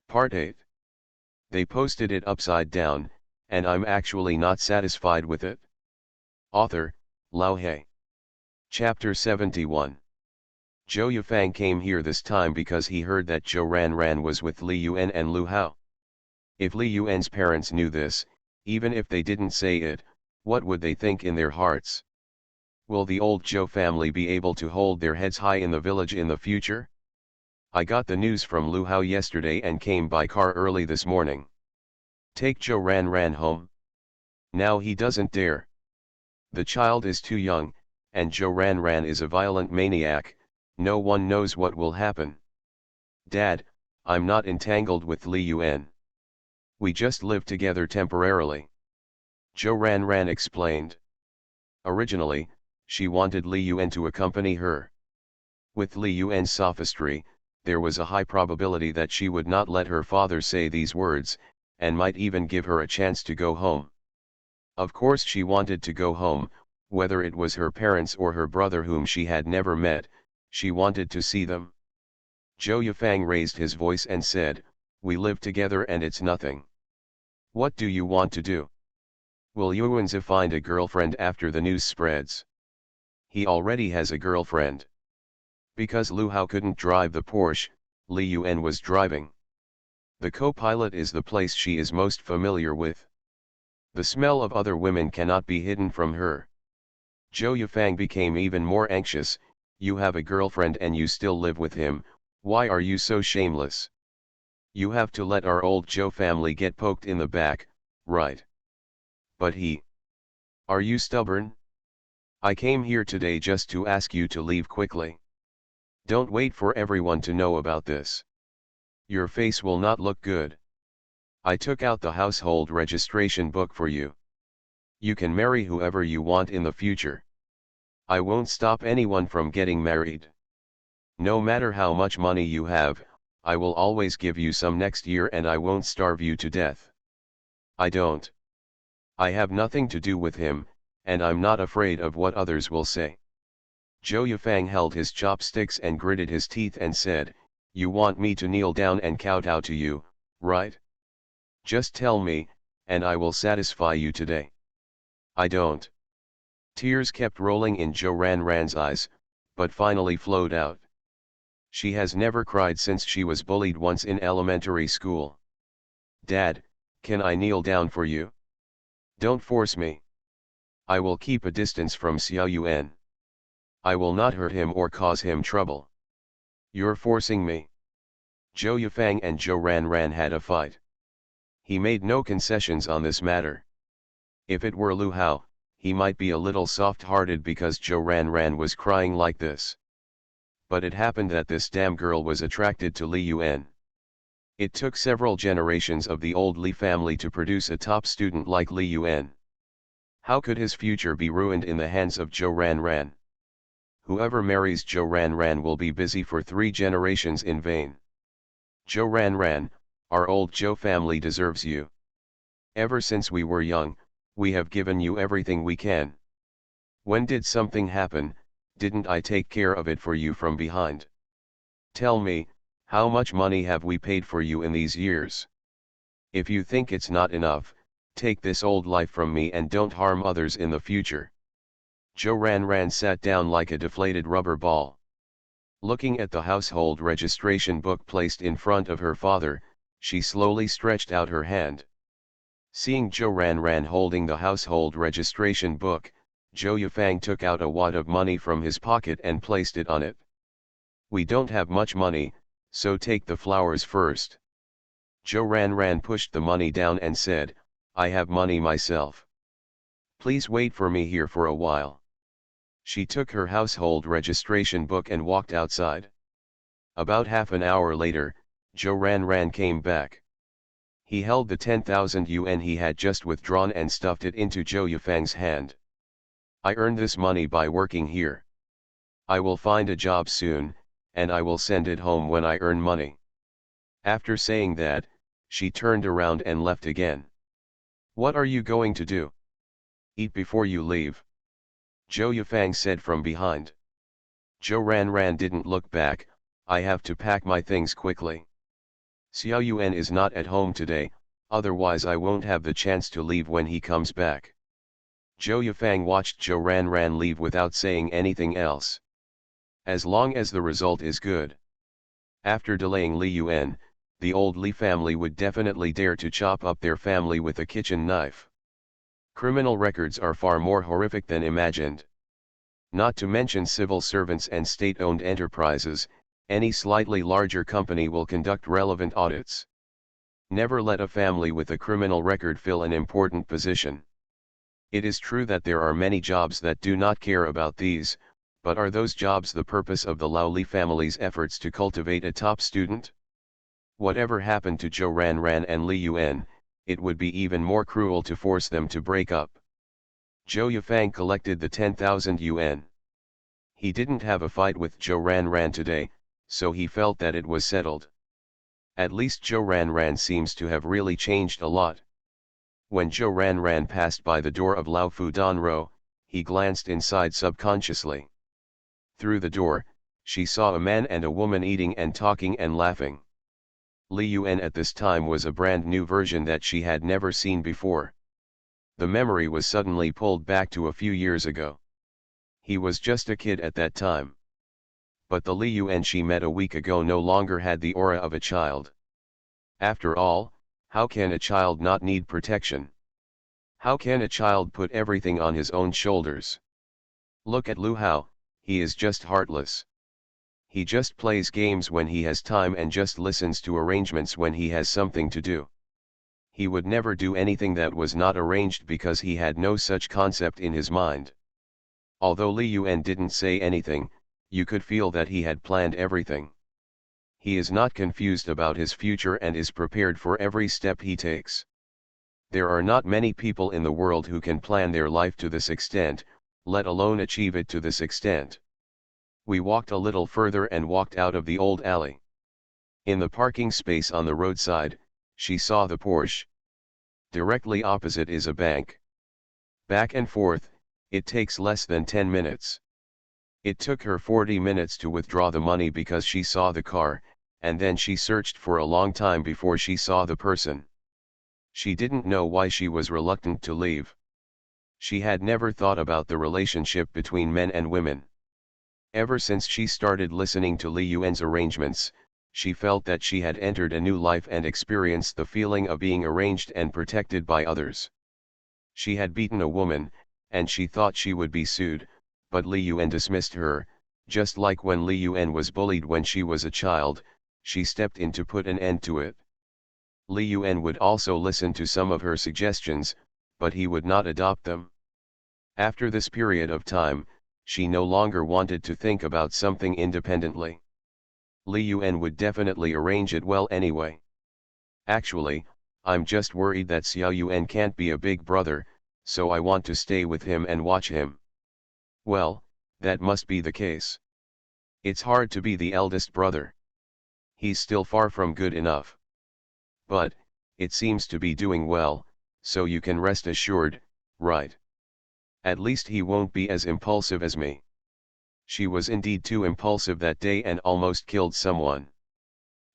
Part 8. They posted it upside down, and I'm actually not satisfied with it. Author, Lao He. Chapter 71. Zhou Yufang came here this time because he heard that Zhou Ranran was with Li Yuan and Lu Hao. If Li Yuan's parents knew this, even if they didn't say it, what would they think in their hearts? Will the old Zhou family be able to hold their heads high in the village in the future? I got the news from Lu Hao yesterday and came by car early this morning. Take Zhou Ranran home? Now he doesn't dare. The child is too young, and Zhou Ranran is a violent maniac. No one knows what will happen. Dad, I'm not entangled with Li Yuan. We just live together temporarily. Zhou Ranran explained. Originally, she wanted Li Yuan to accompany her. With Li Yuan's sophistry, there was a high probability that she would not let her father say these words, and might even give her a chance to go home. Of course she wanted to go home, whether it was her parents or her brother whom she had never met, she wanted to see them. Zhou Yufang raised his voice and said, "We live together and it's nothing. What do you want to do? Will Yuanzi find a girlfriend after the news spreads? He already has a girlfriend." Because Lu Hao couldn't drive the Porsche, Li Yuan was driving. The co-pilot is the place she is most familiar with. The smell of other women cannot be hidden from her. Zhou Yufang became even more anxious. You have a girlfriend and you still live with him, why are you so shameless? You have to let our old Zhou family get poked in the back, right? But Are you stubborn? I came here today just to ask you to leave quickly. Don't wait for everyone to know about this. Your face will not look good. I took out the household registration book for you. You can marry whoever you want in the future. I won't stop anyone from getting married. No matter how much money you have, I will always give you some next year and I won't starve you to death. I have nothing to do with him, and I'm not afraid of what others will say. Zhou Yufang held his chopsticks and gritted his teeth and said, "You want me to kneel down and kowtow to you, right? Just tell me, and I will satisfy you today." I don't. Tears kept rolling in Zhou Ranran's eyes, but finally flowed out. She has never cried since she was bullied once in elementary school. Dad, can I kneel down for you? Don't force me. I will keep a distance from Xiao Yuan. I will not hurt him or cause him trouble. You're forcing me. Zhou Yufang and Zhou Ranran had a fight. He made no concessions on this matter. If it were Lu Hao, he might be a little soft-hearted because Zhou Ranran was crying like this. But it happened that this damn girl was attracted to Li Yuan. It took several generations of the old Li family to produce a top student like Li Yuan. How could his future be ruined in the hands of Zhou Ranran? Whoever marries Zhou Ranran will be busy for 3 generations in vain. Zhou Ranran, our old Zhou family deserves you. Ever since we were young, we have given you everything we can. When did something happen, didn't I take care of it for you from behind? Tell me, how much money have we paid for you in these years? If you think it's not enough, take this old life from me and don't harm others in the future. Zhou Ranran sat down like a deflated rubber ball. Looking at the household registration book placed in front of her father, she slowly stretched out her hand. Seeing Zhou Ranran holding the household registration book, Zhou Yufang took out a wad of money from his pocket and placed it on it. We don't have much money, so take the flowers first. Zhou Ranran pushed the money down and said, I have money myself. Please wait for me here for a while. She took her household registration book and walked outside. About half an hour later, Zhou Ranran came back. He held the 10,000 yuan he had just withdrawn and stuffed it into Zhou Yufang's hand. I earned this money by working here. I will find a job soon, and I will send it home when I earn money. After saying that, she turned around and left again. What are you going to do? Eat before you leave. Zhou Yufang said from behind. Zhou Ranran didn't look back. I have to pack my things quickly. Xiao Yuan is not at home today, otherwise I won't have the chance to leave when he comes back. Zhou Yifang watched Zhou Ranran leave without saying anything else. As long as the result is good. After delaying Li Yuan, the old Li family would definitely dare to chop up their family with a kitchen knife. Criminal records are far more horrific than imagined. Not to mention civil servants and state-owned enterprises, any slightly larger company will conduct relevant audits. Never let a family with a criminal record fill an important position. It is true that there are many jobs that do not care about these, but are those jobs the purpose of the Lao Li family's efforts to cultivate a top student? Whatever happened to Zhou Ranran and Li Yuan, it would be even more cruel to force them to break up. Zhou Yifang collected the 10,000 yuan. He didn't have a fight with Zhou Ranran today, so he felt that it was settled. At least Zhou Ranran seems to have really changed a lot. When Zhou Ranran passed by the door of Lao Fu Danro, he glanced inside subconsciously. Through the door, she saw a man and a woman eating and talking and laughing. Li Yuan at this time was a brand new version that she had never seen before. The memory was suddenly pulled back to a few years ago. He was just a kid at that time. But the Li Yuan she met a week ago no longer had the aura of a child. After all, how can a child not need protection? How can a child put everything on his own shoulders? Look at Lu Hao, he is just heartless. He just plays games when he has time and just listens to arrangements when he has something to do. He would never do anything that was not arranged because he had no such concept in his mind. Although Li Yuan didn't say anything, you could feel that he had planned everything. He is not confused about his future and is prepared for every step he takes. There are not many people in the world who can plan their life to this extent, let alone achieve it to this extent. We walked a little further and walked out of the old alley. In the parking space on the roadside, she saw the Porsche. Directly opposite is a bank. Back and forth, it takes less than 10 minutes. It took her 40 minutes to withdraw the money because she saw the car, and then she searched for a long time before she saw the person. She didn't know why she was reluctant to leave. She had never thought about the relationship between men and women. Ever since she started listening to Li Yuan's arrangements, she felt that she had entered a new life and experienced the feeling of being arranged and protected by others. She had beaten a woman, and she thought she would be sued, but Li Yuan dismissed her, just like when Li Yuan was bullied when she was a child, she stepped in to put an end to it. Li Yuan would also listen to some of her suggestions, but he would not adopt them. After this period of time, she no longer wanted to think about something independently. Li Yuan would definitely arrange it well anyway. Actually, I'm just worried that Xiao Yuan can't be a big brother, so I want to stay with him and watch him. Well, that must be the case. It's hard to be the eldest brother. He's still far from good enough. But, it seems to be doing well, so you can rest assured, right? At least he won't be as impulsive as me. She was indeed too impulsive that day and almost killed someone.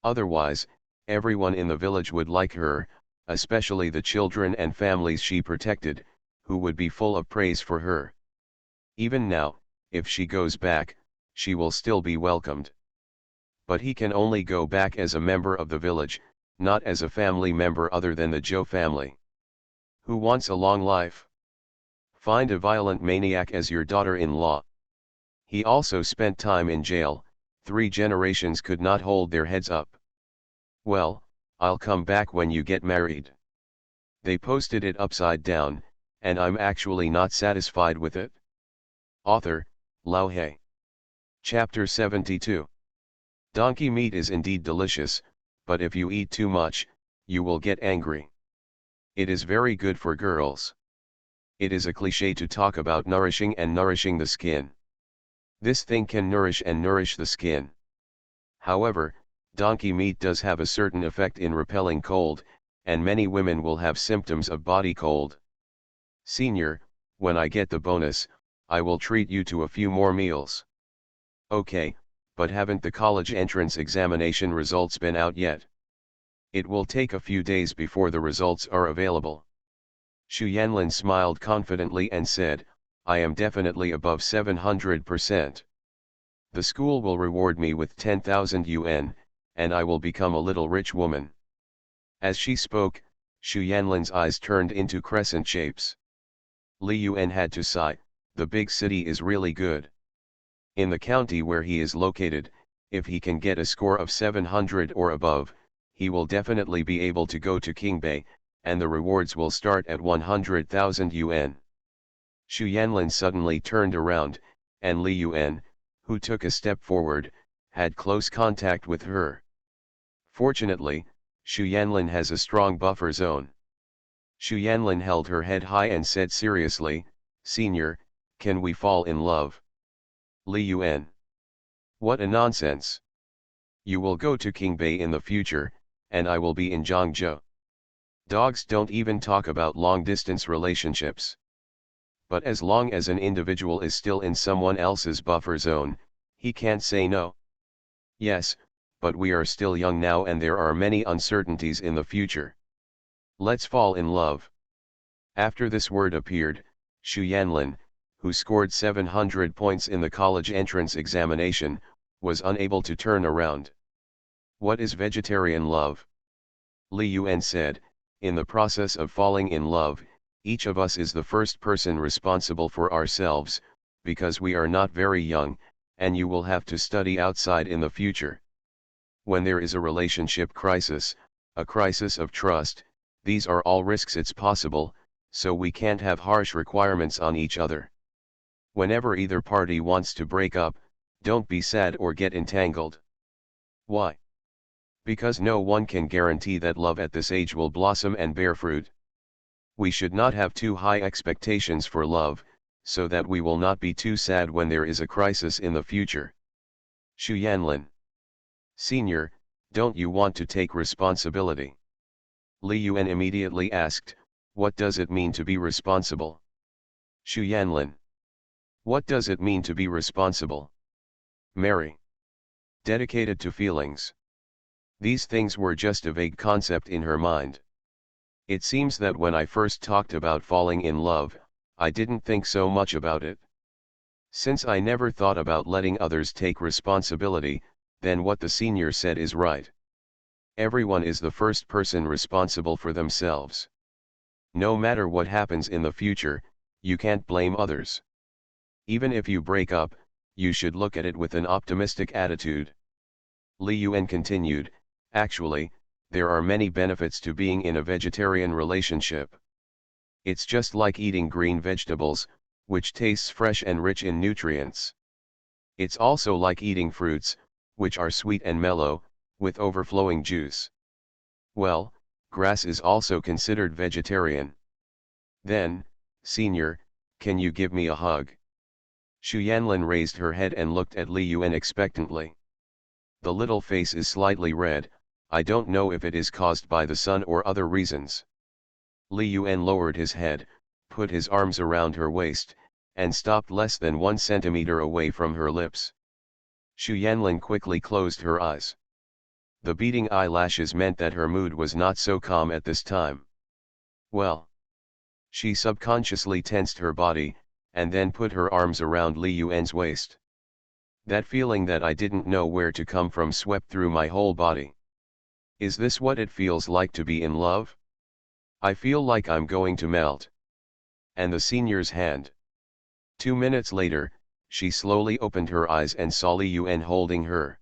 Otherwise, everyone in the village would like her, especially the children and families she protected, who would be full of praise for her. Even now, if she goes back, she will still be welcomed. But he can only go back as a member of the village, not as a family member other than the Zhou family. Who wants a long life? Find a violent maniac as your daughter-in-law. He also spent time in jail, 3 generations could not hold their heads up. Well, I'll come back when you get married. They posted it upside down, and I'm actually not satisfied with it. Author, Lao He. Chapter 72. Donkey meat is indeed delicious, but if you eat too much, you will get angry. It is very good for girls. It is a cliché to talk about nourishing and nourishing the skin. This thing can nourish and nourish the skin. However, donkey meat does have a certain effect in repelling cold, and many women will have symptoms of body cold. Senior, when I get the bonus, I will treat you to a few more meals. Okay, but haven't the college entrance examination results been out yet? It will take a few days before the results are available. Xu Yanlin smiled confidently and said, I am definitely above 700%. The school will reward me with 10,000 yuan, and I will become a little rich woman. As she spoke, Xu Yanlin's eyes turned into crescent shapes. Li Yuan had to sigh, the big city is really good. In the county where he is located, if he can get a score of 700 or above, he will definitely be able to go to Qingbei, and the rewards will start at 100,000 yuan. Xu Yanlin suddenly turned around, and Li Yuan, who took a step forward, had close contact with her. Fortunately, Xu Yanlin has a strong buffer zone. Xu Yanlin held her head high and said seriously, Senior, can we fall in love? Li Yuan. What a nonsense. You will go to Qingbei in the future, and I will be in Zhangzhou. Dogs don't even talk about long-distance relationships. But as long as an individual is still in someone else's buffer zone, he can't say no. Yes, but we are still young now and there are many uncertainties in the future. Let's fall in love. After this word appeared, Xu Yanlin, who scored 700 points in the college entrance examination, was unable to turn around. What is vegetarian love? Li Yuan said, in the process of falling in love, each of us is the first person responsible for ourselves, because we are not very young, and you will have to study outside in the future. When there is a relationship crisis, a crisis of trust, these are all risks it's possible, so we can't have harsh requirements on each other. Whenever either party wants to break up, don't be sad or get entangled. Why? Because no one can guarantee that love at this age will blossom and bear fruit. We should not have too high expectations for love, so that we will not be too sad when there is a crisis in the future. Xu Yanlin. Senior, don't you want to take responsibility? Li Yuan immediately asked, what does it mean to be responsible? Xu Yanlin. What does it mean to be responsible? Marry. Dedicated to feelings. These things were just a vague concept in her mind. It seems that when I first talked about falling in love, I didn't think so much about it. Since I never thought about letting others take responsibility, then what the senior said is right. Everyone is the first person responsible for themselves. No matter what happens in the future, you can't blame others. Even if you break up, you should look at it with an optimistic attitude. Li Yuan continued, actually, there are many benefits to being in a vegetarian relationship. It's just like eating green vegetables, which tastes fresh and rich in nutrients. It's also like eating fruits, which are sweet and mellow, with overflowing juice. Well, grass is also considered vegetarian. Then, Senior, can you give me a hug? Xu Yanlin raised her head and looked at Li Yuan expectantly. The little face is slightly red, I don't know if it is caused by the sun or other reasons. Li Yuan lowered his head, put his arms around her waist, and stopped less than 1 centimeter away from her lips. Xu Yanlin quickly closed her eyes. The beating eyelashes meant that her mood was not so calm at this time. Well. She subconsciously tensed her body, and then put her arms around Li Yuan's waist. That feeling that I didn't know where to come from swept through my whole body. Is this what it feels like to be in love? I feel like I'm going to melt. And the senior's hand. 2 minutes later, she slowly opened her eyes and saw Li Yuan holding her.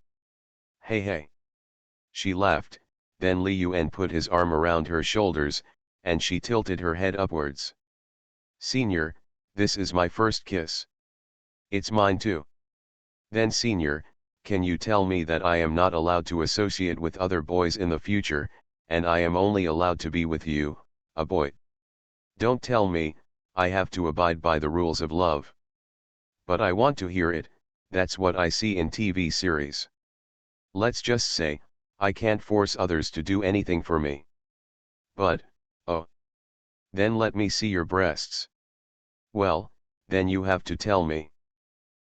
Hey hey. She laughed, then Li Yuan put his arm around her shoulders, and she tilted her head upwards. Senior, this is my first kiss. It's mine too. Then Senior, can you tell me that I am not allowed to associate with other boys in the future, and I am only allowed to be with you, a boy? Don't tell me, I have to abide by the rules of love. But I want to hear it, that's what I see in TV series. Let's just say, I can't force others to do anything for me. But, oh. Then let me see your breasts. Well, then you have to tell me.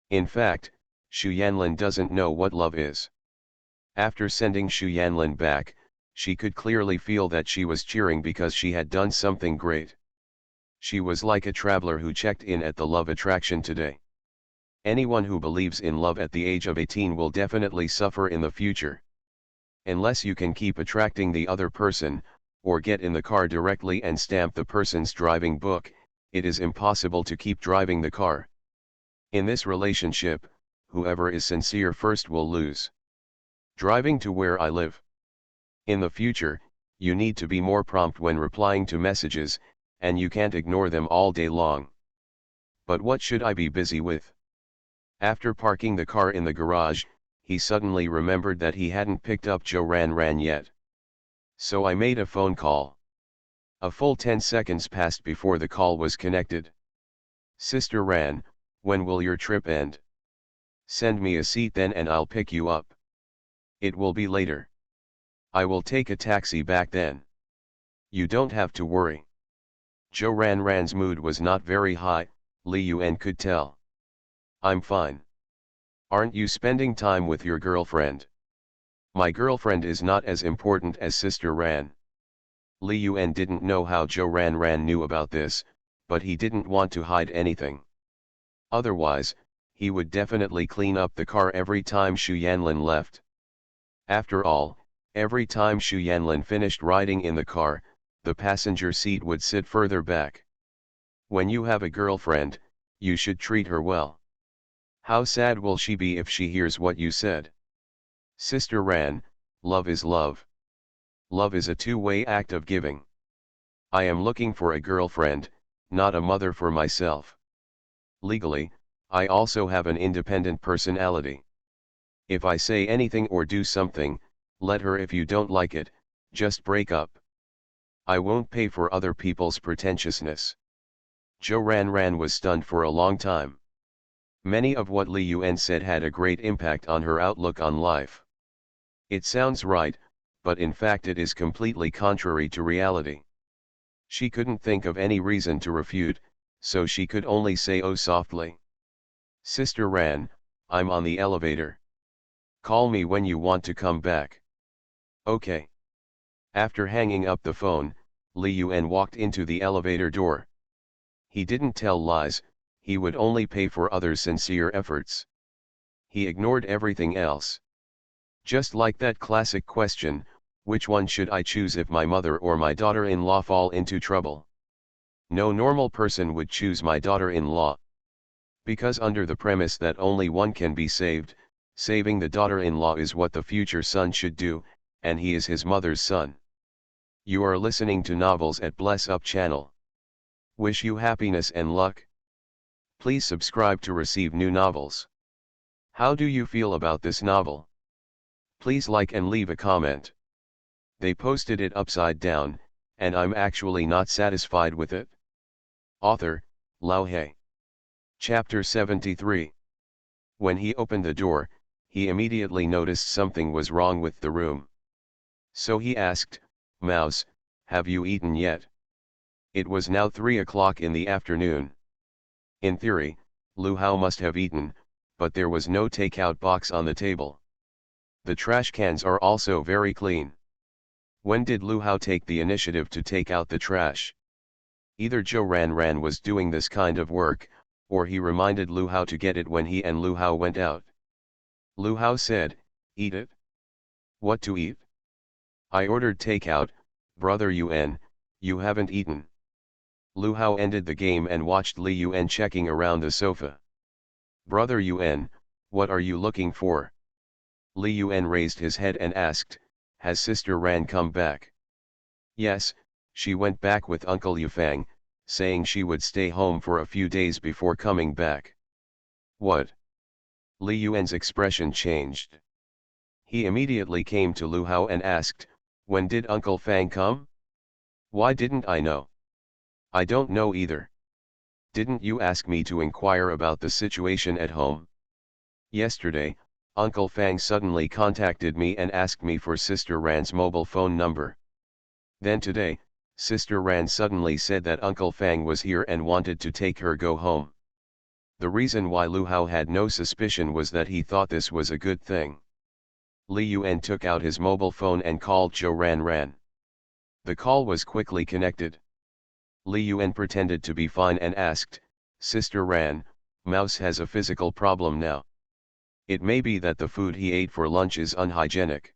In fact, Xu Yanlin doesn't know what love is. After sending Xu Yanlin back, She could clearly feel that she was cheering because she had done something great. She was like a traveler who checked in at the love attraction today. Anyone who believes in love at the age of 18 will definitely suffer in the future. Unless you can keep attracting the other person, or get in the car directly and stamp the person's driving book, it is impossible to keep driving the car. In this relationship, whoever is sincere first will lose. Driving to where I live. In the future, you need to be more prompt when replying to messages, and you can't ignore them all day long. But what should I be busy with? After parking the car in the garage, he suddenly remembered that he hadn't picked up Joe Ran yet. So I made a phone call. A full 10 seconds passed before the call was connected. Sister Ran, when will your trip end? Send me a seat then and I'll pick you up. It will be later. I will take a taxi back then. You don't have to worry. Joe Ran's mood was not very high, Li Yuan could tell. I'm fine. Aren't you spending time with your girlfriend? My girlfriend is not as important as Sister Ran. Li Yuan didn't know how Joe Ran knew about this, but he didn't want to hide anything. Otherwise, he would definitely clean up the car every time Xu Yanlin left. After all, every time Xu Yanlin finished riding in the car, the passenger seat would sit further back. When you have a girlfriend, you should treat her well. How sad will she be if she hears what you said? Sister Ran, love is love. Love is a two-way act of giving. I am looking for a girlfriend, not a mother for myself. Legally, I also have an independent personality. If I say anything or do something, let her. If you don't like it, just break up. I won't pay for other people's pretentiousness. Joe Ran was stunned for a long time. Many of what Li Yuan said had a great impact on her outlook on life. It sounds right, but in fact it is completely contrary to reality. She couldn't think of any reason to refute, so she could only say oh softly. Sister Ran, I'm on the elevator. Call me when you want to come back. Okay. After hanging up the phone, Li Yuan walked into the elevator door. He didn't tell lies, he would only pay for others' sincere efforts. He ignored everything else. Just like that classic question, which one should I choose if my mother or my daughter-in-law fall into trouble? No normal person would choose my daughter-in-law. Because under the premise that only one can be saved, saving the daughter-in-law is what the future son should do, and he is his mother's son. You are listening to Novels at Bless Up channel. Wish you happiness and luck. Please subscribe to receive new novels. How do you feel about this novel? Please like and leave a comment. They posted it upside down, and I'm actually not satisfied with it. Author, Lao He. Chapter 73. When he opened the door, he immediately noticed something was wrong with the room. So he asked, Mouse, have you eaten yet? It was now 3 o'clock in the afternoon. In theory, Lu Hao must have eaten, but there was no takeout box on the table. The trash cans are also very clean. When did Lu Hao take the initiative to take out the trash? Either Joe Ran was doing this kind of work, or he reminded Lu Hao to get it when he and Lu Hao went out. Lu Hao said, eat it. What to eat? I ordered takeout, Brother Yuan, you haven't eaten. Lu Hao ended the game and watched Li Yuan checking around the sofa. Brother Yuan, what are you looking for? Li Yuan raised his head and asked, has Sister Ran come back? Yes, she went back with Uncle Yufang, saying she would stay home for a few days before coming back. What? Li Yuan's expression changed. He immediately came to Lu Hao and asked, when did Uncle Fang come? Why didn't I know? I don't know either. Didn't you ask me to inquire about the situation at home? Yesterday, Uncle Fang suddenly contacted me and asked me for Sister Ran's mobile phone number. Then today, Sister Ran suddenly said that Uncle Fang was here and wanted to take her go home. The reason why Lu Hao had no suspicion was that he thought this was a good thing. Li Yuan took out his mobile phone and called Zhou Ranran. The call was quickly connected. Li Yuan pretended to be fine and asked, "Sister Ran, Mouse has a physical problem now. It may be that the food he ate for lunch is unhygienic.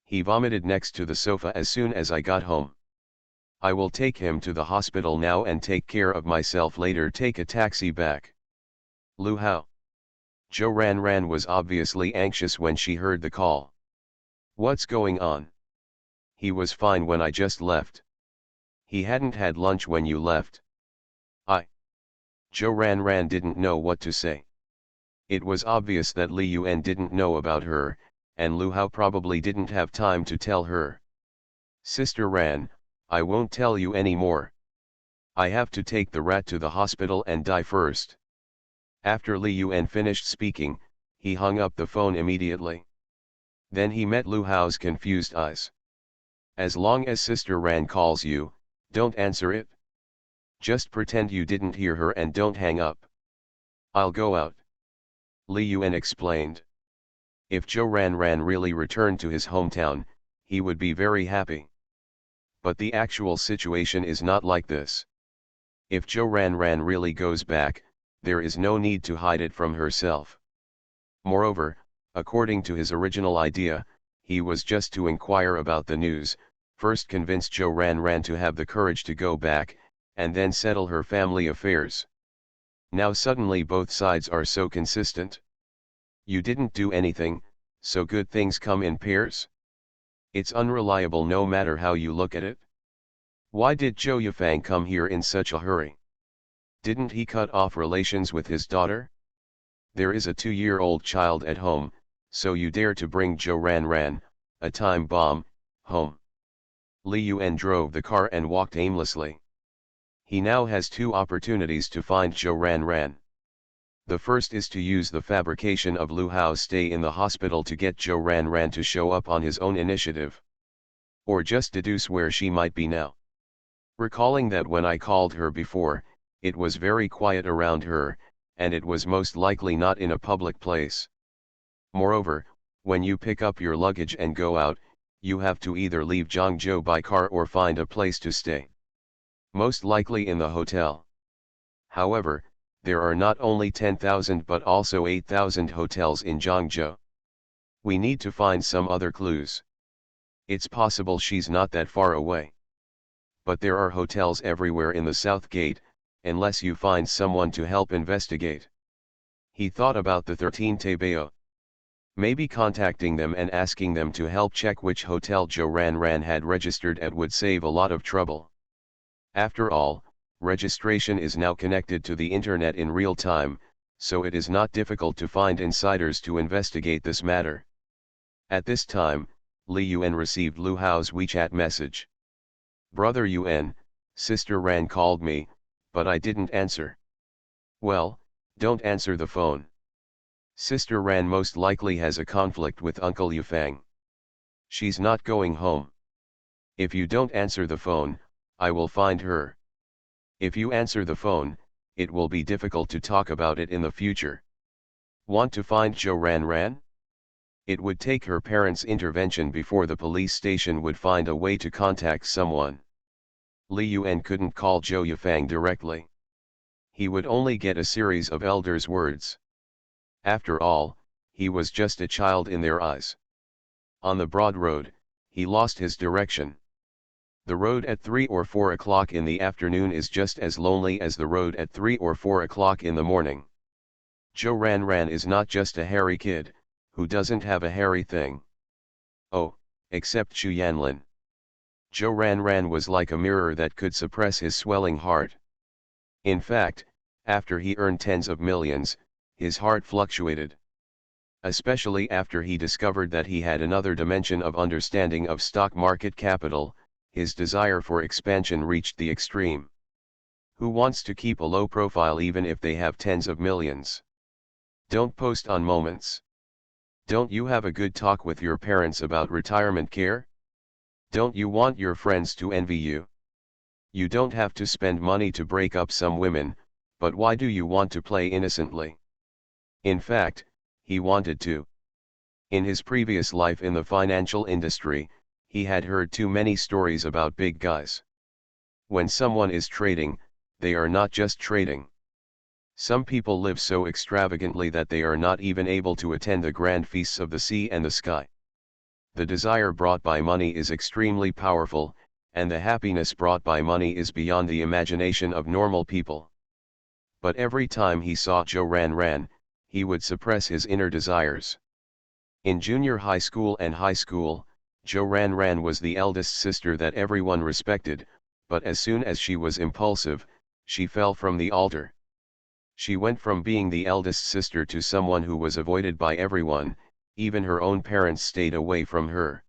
He vomited next to the sofa as soon as I got home. I will take him to the hospital now and take care of myself later. Take a taxi back." Lu Hao. Zhou Ranran was obviously anxious when she heard the call. "What's going on?" "He was fine when I just left." "He hadn't had lunch when you left." Zhou Ranran didn't know what to say. It was obvious that Li Yuan didn't know about her, and Lu Hao probably didn't have time to tell her. "Sister Ran, I won't tell you any more. I have to take the rat to the hospital and die first." After Li Yuan finished speaking, he hung up the phone immediately. Then he met Lu Hao's confused eyes. "As long as Sister Ran calls you, don't answer it. Just pretend you didn't hear her and don't hang up." "I'll go out," Li Yuan explained. If Zhou Ranran really returned to his hometown, he would be very happy. But the actual situation is not like this. If Zhou Ranran really goes back, there is no need to hide it from herself. Moreover, according to his original idea, he was just to inquire about the news, first convince Zhou Ranran to have the courage to go back, and then settle her family affairs. Now suddenly both sides are so consistent. You didn't do anything, so good things come in pairs? It's unreliable no matter how you look at it. Why did Zhou Yifang come here in such a hurry? Didn't he cut off relations with his daughter? There is a 2-year-old child at home, so you dare to bring Zhou Ranran, a time bomb, home. Li Yuan drove the car and walked aimlessly. He now has 2 opportunities to find Zhou Ranran. The first is to use the fabrication of Lu Hao's stay in the hospital to get Zhou Ranran to show up on his own initiative. Or just deduce where she might be now. Recalling that when I called her before, it was very quiet around her, and it was most likely not in a public place. Moreover, when you pick up your luggage and go out, you have to either leave Zhangzhou by car or find a place to stay. Most likely in the hotel. However, there are not only 10,000 but also 8,000 hotels in Zhangzhou. We need to find some other clues. It's possible she's not that far away. But there are hotels everywhere in the South Gate, unless you find someone to help investigate. He thought about the 13 Taibao. Maybe contacting them and asking them to help check which hotel Zhou Ranran had registered at would save a lot of trouble. After all, registration is now connected to the internet in real time, so it is not difficult to find insiders to investigate this matter. At this time, Li Yuan received Lu Hao's WeChat message. "Brother Yuan, Sister Ran called me, but I didn't answer." "Well, don't answer the phone. Sister Ran most likely has a conflict with Uncle Yifang. She's not going home. If you don't answer the phone, I will find her. If you answer the phone, it will be difficult to talk about it in the future. Want to find Zhou Ranran? It would take her parents' intervention before the police station would find a way to contact someone." Li Yuan couldn't call Zhou Yifang directly. He would only get a series of elders' words. After all, he was just a child in their eyes. On the broad road, he lost his direction. The road at 3 or 4 o'clock in the afternoon is just as lonely as the road at 3 or 4 o'clock in the morning. Zhou Ranran is not just a hairy kid, who doesn't have a hairy thing. Oh, except Xu Yanlin. Zhou Ranran was like a mirror that could suppress his swelling heart. In fact, after he earned tens of millions, his heart fluctuated. Especially after he discovered that he had another dimension of understanding of stock market capital, his desire for expansion reached the extreme. Who wants to keep a low profile even if they have tens of millions? Don't post on moments. Don't you have a good talk with your parents about retirement care? Don't you want your friends to envy you? You don't have to spend money to break up some women, but why do you want to play innocently? In fact, he wanted to. In his previous life in the financial industry, he had heard too many stories about big guys. When someone is trading, they are not just trading. Some people live so extravagantly that they are not even able to attend the grand feasts of the sea and the sky. The desire brought by money is extremely powerful, and the happiness brought by money is beyond the imagination of normal people. But every time he saw Joe Ran, he would suppress his inner desires. In junior high school and high school, Joe Ran was the eldest sister that everyone respected, but as soon as she was impulsive, she fell from the altar. She went from being the eldest sister to someone who was avoided by everyone, even her own parents stayed away from her.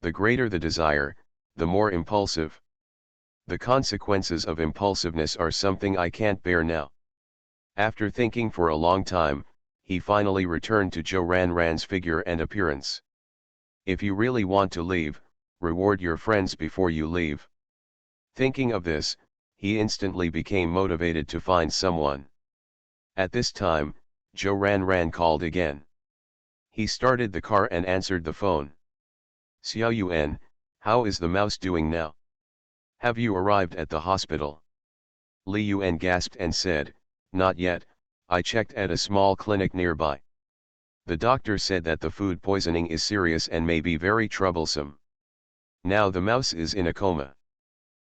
The greater the desire, the more impulsive. The consequences of impulsiveness are something I can't bear now. After thinking for a long time, he finally returned to Joe Ran's figure and appearance. If you really want to leave, reward your friends before you leave. Thinking of this, he instantly became motivated to find someone. At this time, Joe Ran called again. He started the car and answered the phone. Xiao Yuan, how is the mouse doing now? Have you arrived at the hospital? Li Yuan gasped and said, not yet, I checked at a small clinic nearby. The doctor said that the food poisoning is serious and may be very troublesome. Now the mouse is in a coma.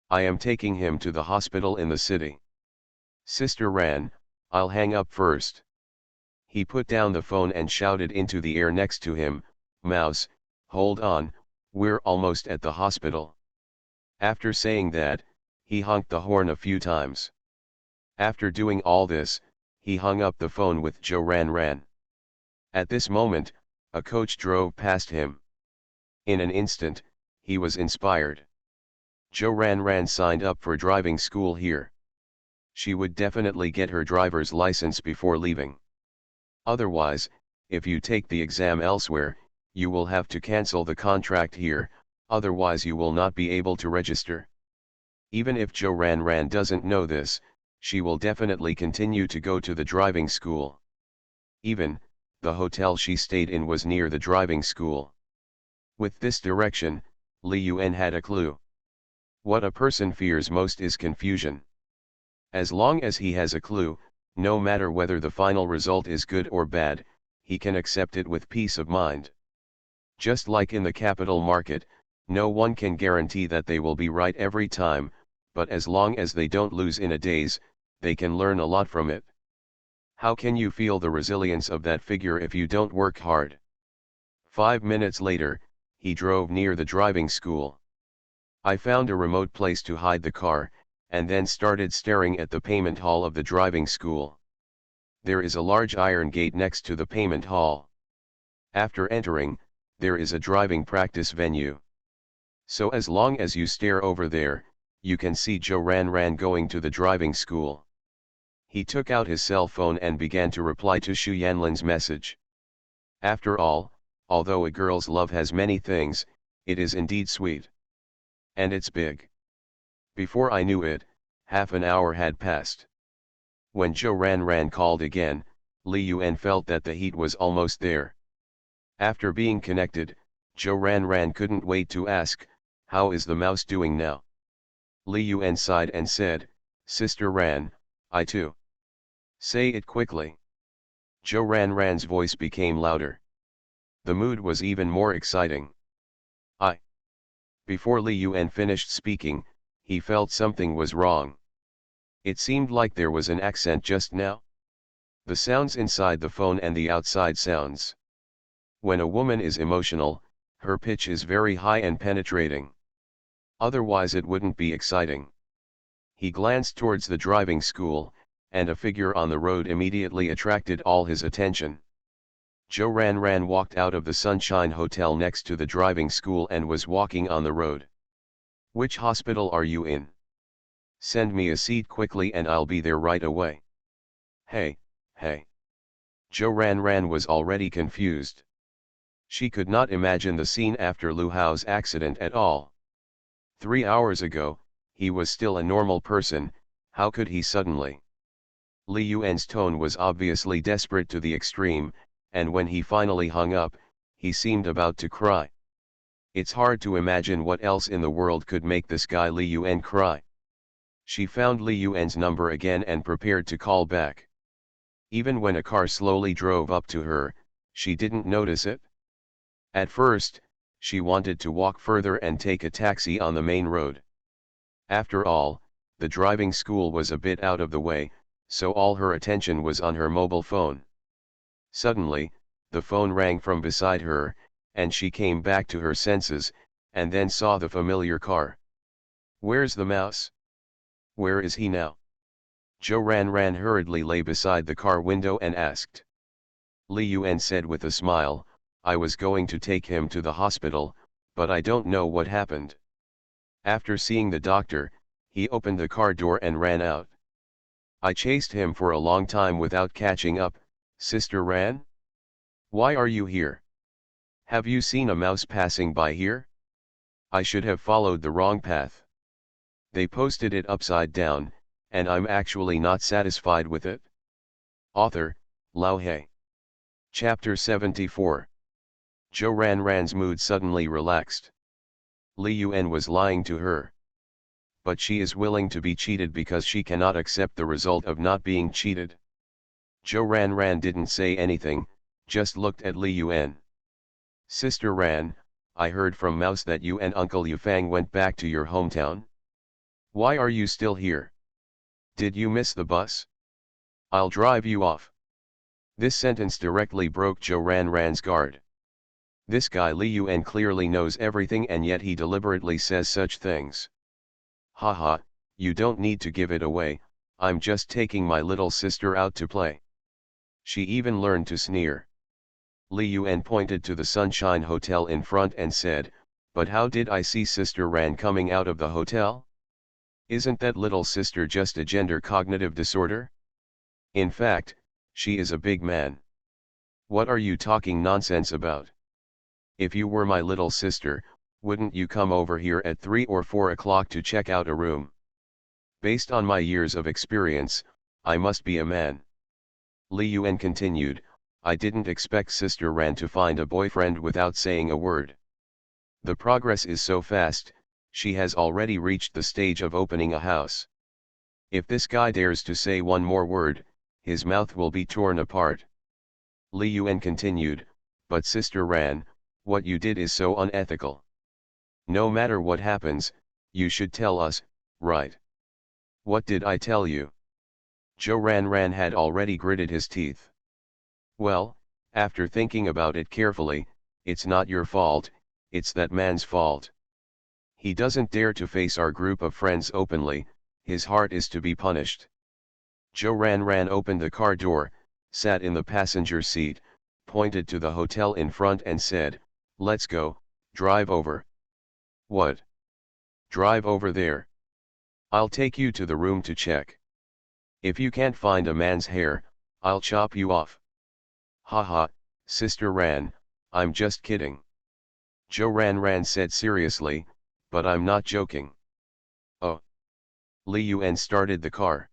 I am taking him to the hospital in the city. Sister Ran, I'll hang up first. He put down the phone and shouted into the air next to him, Mouse, hold on, we're almost at the hospital. After saying that, he honked the horn a few times. After doing all this, he hung up the phone with Joe Ran. At this moment, a coach drove past him. In an instant, he was inspired. Joe Ran signed up for driving school here. She would definitely get her driver's license before leaving. Otherwise, if you take the exam elsewhere, you will have to cancel the contract here, otherwise you will not be able to register. Even if Joe Ran doesn't know this, she will definitely continue to go to the driving school. Even, the hotel she stayed in was near the driving school. With this direction, Li Yuan had a clue. What a person fears most is confusion. As long as he has a clue, no matter whether the final result is good or bad, he can accept it with peace of mind. Just like in the capital market, no one can guarantee that they will be right every time, but as long as they don't lose in a daze, they can learn a lot from it. How can you feel the resilience of that figure if you don't work hard? 5 minutes later, he drove near the driving school. I found a remote place to hide the car, and then started staring at the payment hall of the driving school. There is a large iron gate next to the payment hall. After entering, there is a driving practice venue. So as long as you stare over there, you can see Joe Ran going to the driving school. He took out his cell phone and began to reply to Xu Yanlin's message. After all, although a girl's love has many things, it is indeed sweet. And it's big. Before I knew it, half an hour had passed. When Joe Ran called again, Li Yuan felt that the heat was almost there. After being connected, Joe Ran couldn't wait to ask, how is the mouse doing now? Li Yuan sighed and said, Sister Ran, I too. Say it quickly. Joe Ran's voice became louder. The mood was even more exciting. I. Before Li Yuan finished speaking, he felt something was wrong. It seemed like there was an accent just now. The sounds inside the phone and the outside sounds. When a woman is emotional, her pitch is very high and penetrating. Otherwise it wouldn't be exciting. He glanced towards the driving school, and a figure on the road immediately attracted all his attention. Joe Ran walked out of the Sunshine Hotel next to the driving school and was walking on the road. Which hospital are you in? Send me a seat quickly and I'll be there right away. Hey. Joe Ran was already confused. She could not imagine the scene after Lu Hao's accident at all. 3 hours ago, he was still a normal person, how could he suddenly? Li Yuan's tone was obviously desperate to the extreme, and when he finally hung up, he seemed about to cry. It's hard to imagine what else in the world could make this guy Li Yuan cry. She found Li Yuan's number again and prepared to call back. Even when a car slowly drove up to her, she didn't notice it. At first, she wanted to walk further and take a taxi on the main road. After all, the driving school was a bit out of the way, so all her attention was on her mobile phone. Suddenly, the phone rang from beside her, and she came back to her senses, and then saw the familiar car. Where's the mouse? Where is he now? Zhou Ran hurriedly lay beside the car window and asked. Li Yuan said with a smile, I was going to take him to the hospital, but I don't know what happened. After seeing the doctor, he opened the car door and ran out. I chased him for a long time without catching up, Sister Ran? Why are you here? Have you seen a mouse passing by here? I should have followed the wrong path. They posted it upside down, and I'm actually not satisfied with it. Author, Lao He. Chapter 74. Zhou Ran's mood suddenly relaxed. Li Yuan was lying to her. But she is willing to be cheated because she cannot accept the result of not being cheated. Zhou Ran didn't say anything, just looked at Li Yuan. Sister Ran, I heard from Mouse that you and Uncle Yufang went back to your hometown. Why are you still here? Did you miss the bus? I'll drive you off. This sentence directly broke Zhou Ran's guard. This guy Li Yuan clearly knows everything and yet he deliberately says such things. Haha, you don't need to give it away, I'm just taking my little sister out to play. She even learned to sneer. Li Yuan pointed to the Sunshine Hotel in front and said, but how did I see Sister Ran coming out of the hotel? Isn't that little sister just a gender cognitive disorder? In fact, she is a big man. What are you talking nonsense about? If you were my little sister, wouldn't you come over here at 3 or 4 o'clock to check out a room? Based on my years of experience, I must be a man. Li Yuan continued, I didn't expect Sister Ran to find a boyfriend without saying a word. The progress is so fast, she has already reached the stage of opening a house. If this guy dares to say one more word, his mouth will be torn apart. Li Yuan continued, but Sister Ran, what you did is so unethical. No matter what happens, you should tell us, right? What did I tell you? Zhou Ran had already gritted his teeth. Well, after thinking about it carefully, it's not your fault, it's that man's fault. He doesn't dare to face our group of friends openly, his heart is to be punished. Zhou Ran opened the car door, sat in the passenger seat, pointed to the hotel in front and said, let's go, drive over. What? Drive over there. I'll take you to the room to check. If you can't find a man's hair, I'll chop you off. Haha, Sister Ran, I'm just kidding. Zhou Ran said seriously, but I'm not joking. Oh. Li Yuan started the car.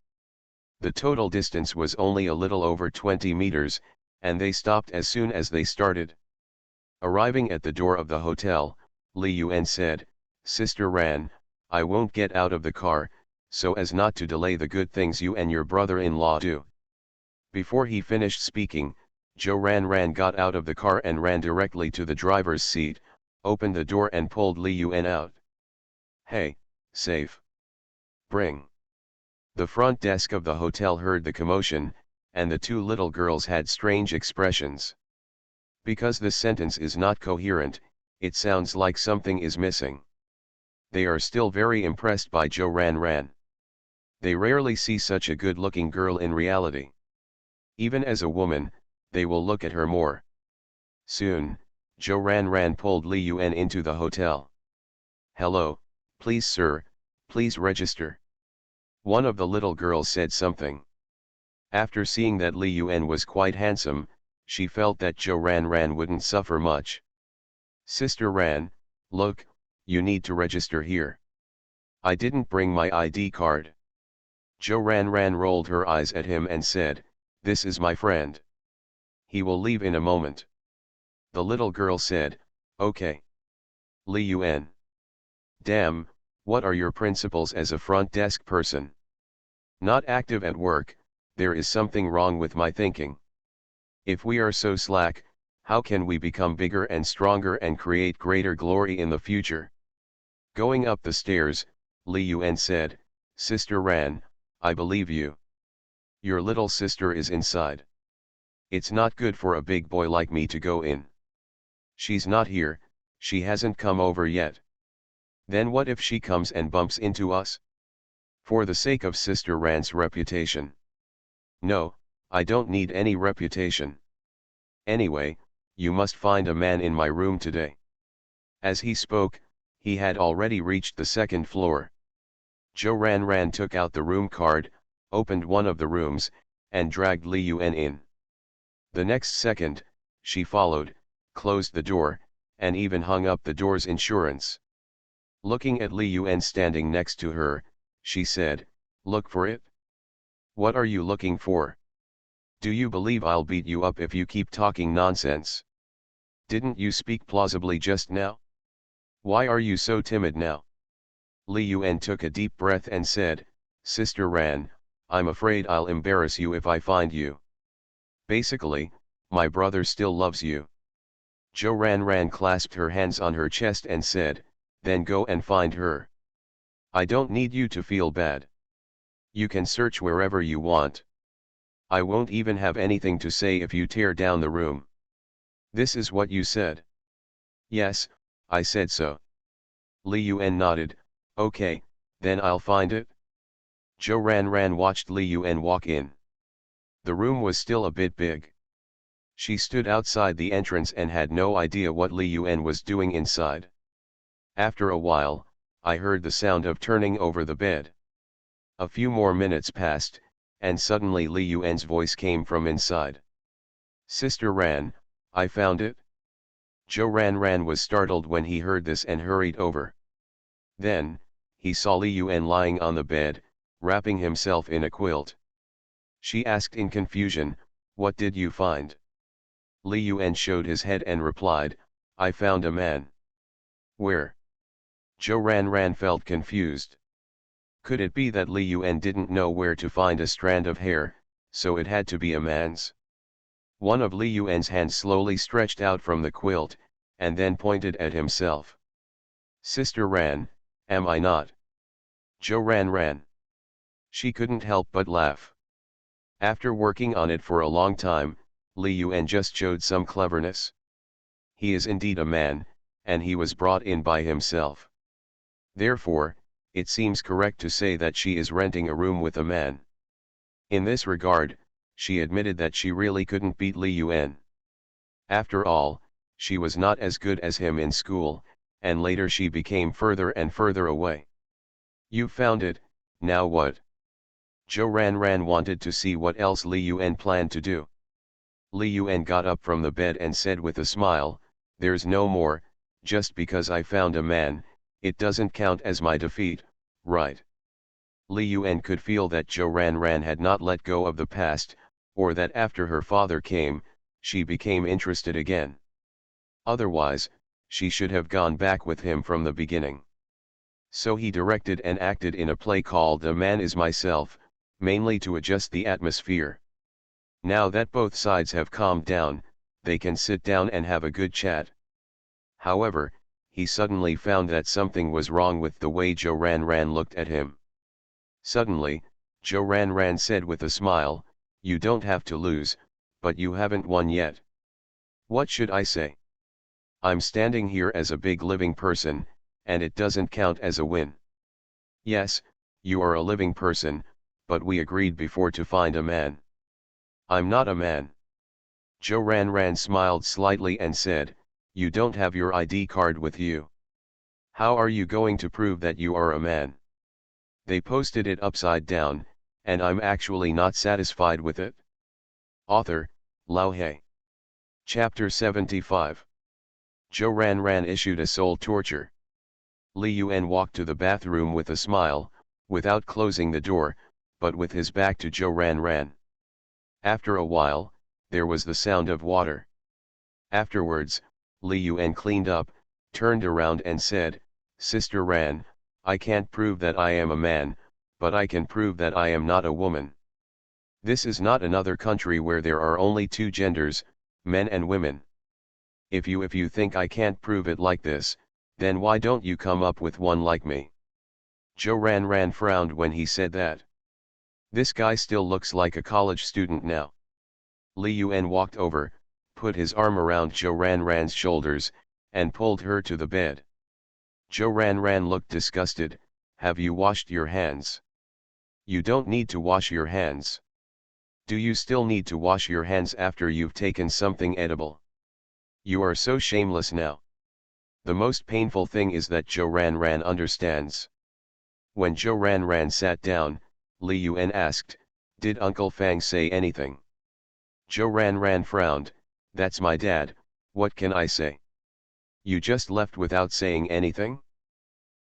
The total distance was only a little over 20 meters, and they stopped as soon as they started. Arriving at the door of the hotel, Li Yuan said, Sister Ran, I won't get out of the car, so as not to delay the good things you and your brother-in-law do. Before he finished speaking, Zhou Ran got out of the car and ran directly to the driver's seat, opened the door and pulled Li Yuan out. Hey, safe. Bring. The front desk of the hotel heard the commotion, and the two little girls had strange expressions. Because this sentence is not coherent, it sounds like something is missing. They are still very impressed by Zhou Ran. They rarely see such a good-looking girl in reality. Even as a woman, they will look at her more. Soon, Zhou Ran pulled Li Yuan into the hotel. Hello, please sir, please register. One of the little girls said something. After seeing that Li Yuan was quite handsome, she felt that Zhou Ran wouldn't suffer much. Sister Ran, look, you need to register here. I didn't bring my ID card. Zhou Ran rolled her eyes at him and said, this is my friend. He will leave in a moment. The little girl said, okay. Li Yuan. Damn, what are your principles as a front desk person? Not active at work, there is something wrong with my thinking. If we are so slack, how can we become bigger and stronger and create greater glory in the future? Going up the stairs, Li Yuan said, Sister Ran, I believe you. Your little sister is inside. It's not good for a big boy like me to go in. She's not here, she hasn't come over yet. Then what if she comes and bumps into us? For the sake of Sister Ran's reputation. No, I don't need any reputation. Anyway, you must find a man in my room today. As he spoke, he had already reached the second floor. Zhou Ran took out the room card, opened one of the rooms, and dragged Li Yuan in. The next second, she followed, closed the door, and even hung up the door's insurance. Looking at Li Yuan standing next to her, she said, look for it? What are you looking for? Do you believe I'll beat you up if you keep talking nonsense? Didn't you speak plausibly just now? Why are you so timid now? Li Yuan took a deep breath and said, Sister Ran, I'm afraid I'll embarrass you if I find you. Basically, my brother still loves you. Zhou Ran clasped her hands on her chest and said, then go and find her. I don't need you to feel bad. You can search wherever you want. I won't even have anything to say if you tear down the room. This is what you said. Yes, I said so. Li Yuan nodded, okay, then I'll find it. Zhou Ran watched Li Yuan walk in. The room was still a bit big. She stood outside the entrance and had no idea what Li Yuan was doing inside. After a while, I heard the sound of turning over the bed. A few more minutes passed, and suddenly Li Yuan's voice came from inside. Sister Ran, I found it. Zhou Ran was startled when he heard this and hurried over. Then, he saw Li Yuan lying on the bed, wrapping himself in a quilt. She asked in confusion, what did you find? Li Yuan showed his head and replied, I found a man. Where? Zhou Ran felt confused. Could it be that Li Yuan didn't know where to find a strand of hair, so it had to be a man's? One of Li Yuan's hands slowly stretched out from the quilt, and then pointed at himself. Sister Ran, am I not? Zhou Ran. She couldn't help but laugh. After working on it for a long time, Li Yuan just showed some cleverness. He is indeed a man, and he was brought in by himself. Therefore, it seems correct to say that she is renting a room with a man. In this regard, she admitted that she really couldn't beat Li Yuan. After all, she was not as good as him in school, and later she became further and further away. You found it, now what? Zhou Ran wanted to see what else Li Yuan planned to do. Li Yuan got up from the bed and said with a smile, there's no more, just because I found a man, it doesn't count as my defeat, right? Li Yuan could feel that Zhou Ran had not let go of the past, or that after her father came, she became interested again. Otherwise, she should have gone back with him from the beginning. So he directed and acted in a play called The Man Is Myself, mainly to adjust the atmosphere. Now that both sides have calmed down, they can sit down and have a good chat. However, he suddenly found that something was wrong with the way Zhou Ran looked at him. Suddenly, Zhou Ran said with a smile, you don't have to lose, but you haven't won yet. What should I say? I'm standing here as a big living person, and it doesn't count as a win. Yes, you are a living person, but we agreed before to find a man. I'm not a man. Zhou Ran smiled slightly and said, you don't have your ID card with you. How are you going to prove that you are a man? They posted it upside down, and I'm actually not satisfied with it. Author, Lao He. Chapter 75. Zhou Ran issued a soul torture. Li Yuan walked to the bathroom with a smile, without closing the door, but with his back to Zhou Ran. After a while, there was the sound of water. Afterwards, Li Yuan cleaned up, turned around and said, "Sister Ran, I can't prove that I am a man, but I can prove that I am not a woman. This is not another country where there are only two genders, men and women. If you think I can't prove it like this, then why don't you come up with one like me?" Zhou Ran frowned when he said that. This guy still looks like a college student now. Li Yuan walked over, put his arm around Zhou Ran's shoulders, and pulled her to the bed. Zhou Ran looked disgusted. "Have you washed your hands?" "You don't need to wash your hands." "Do you still need to wash your hands after you've taken something edible?" "You are so shameless now." The most painful thing is that Zhou Ran understands. When Zhou Ran sat down, Li Yuan asked, "Did Uncle Fang say anything?" Zhou Ran frowned. "That's my dad, what can I say?" "You just left without saying anything?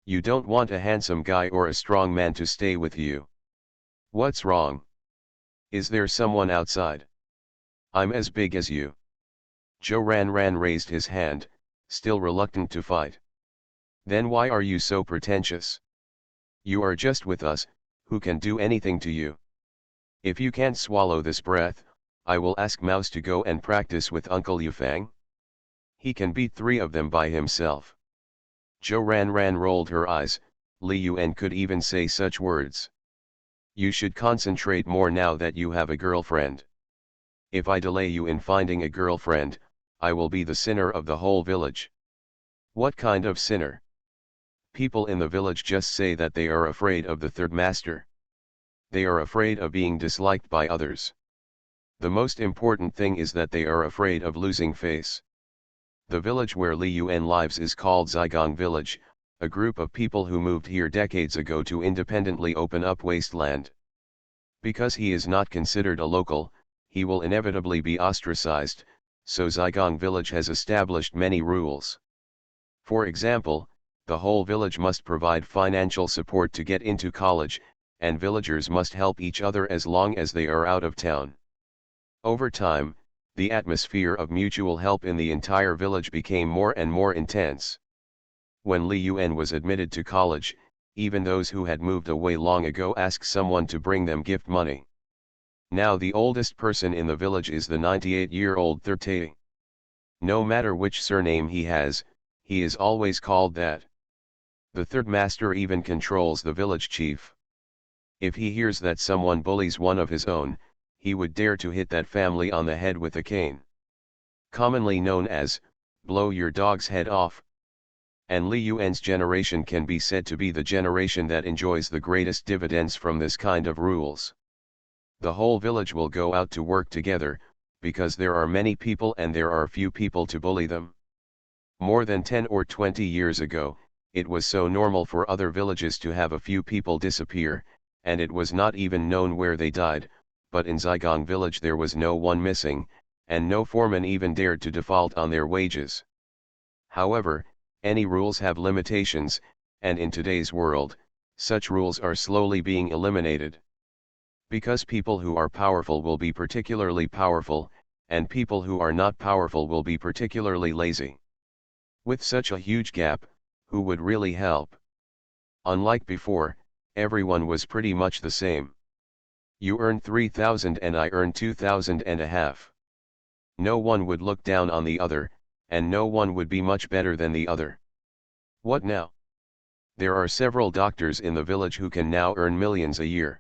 You don't want a handsome guy or a strong man to stay with you? What's wrong? Is there someone outside? I'm as big as you." Zhou Ran raised his hand, still reluctant to fight. "Then why are you so pretentious? You are just with us, who can do anything to you? If you can't swallow this breath, I will ask Mouse to go and practice with Uncle Yufang. He can beat 3 of them by himself." Zhou Ran rolled her eyes. Li Yuan could even say such words. "You should concentrate more now that you have a girlfriend. If I delay you in finding a girlfriend, I will be the sinner of the whole village." "What kind of sinner?" "People in the village just say that they are afraid of the third master. They are afraid of being disliked by others. The most important thing is that they are afraid of losing face." The village where Li Yuan lives is called Zigong Village, a group of people who moved here decades ago to independently open up wasteland. Because he is not considered a local, he will inevitably be ostracized, so Zigong Village has established many rules. For example, the whole village must provide financial support to get into college, and villagers must help each other as long as they are out of town. Over time, the atmosphere of mutual help in the entire village became more and more intense. When Li Yuan was admitted to college, even those who had moved away long ago asked someone to bring them gift money. Now the oldest person in the village is the 98-year-old Thirtei. No matter which surname he has, he is always called that. The third master even controls the village chief. If he hears that someone bullies one of his own, he would dare to hit that family on the head with a cane. Commonly known as, "blow your dog's head off." And Li Yuan's generation can be said to be the generation that enjoys the greatest dividends from this kind of rules. The whole village will go out to work together, because there are many people and there are few people to bully them. More than 10 or 20 years ago, it was so normal for other villages to have a few people disappear, and it was not even known where they died, but in Zigong village there was no one missing, and no foreman even dared to default on their wages. However, any rules have limitations, and in today's world, such rules are slowly being eliminated. Because people who are powerful will be particularly powerful, and people who are not powerful will be particularly lazy. With such a huge gap, who would really help? Unlike before, everyone was pretty much the same. You earn 3,000 and I earn 2,000 and a half. No one would look down on the other, and no one would be much better than the other. What now? There are several doctors in the village who can now earn millions a year.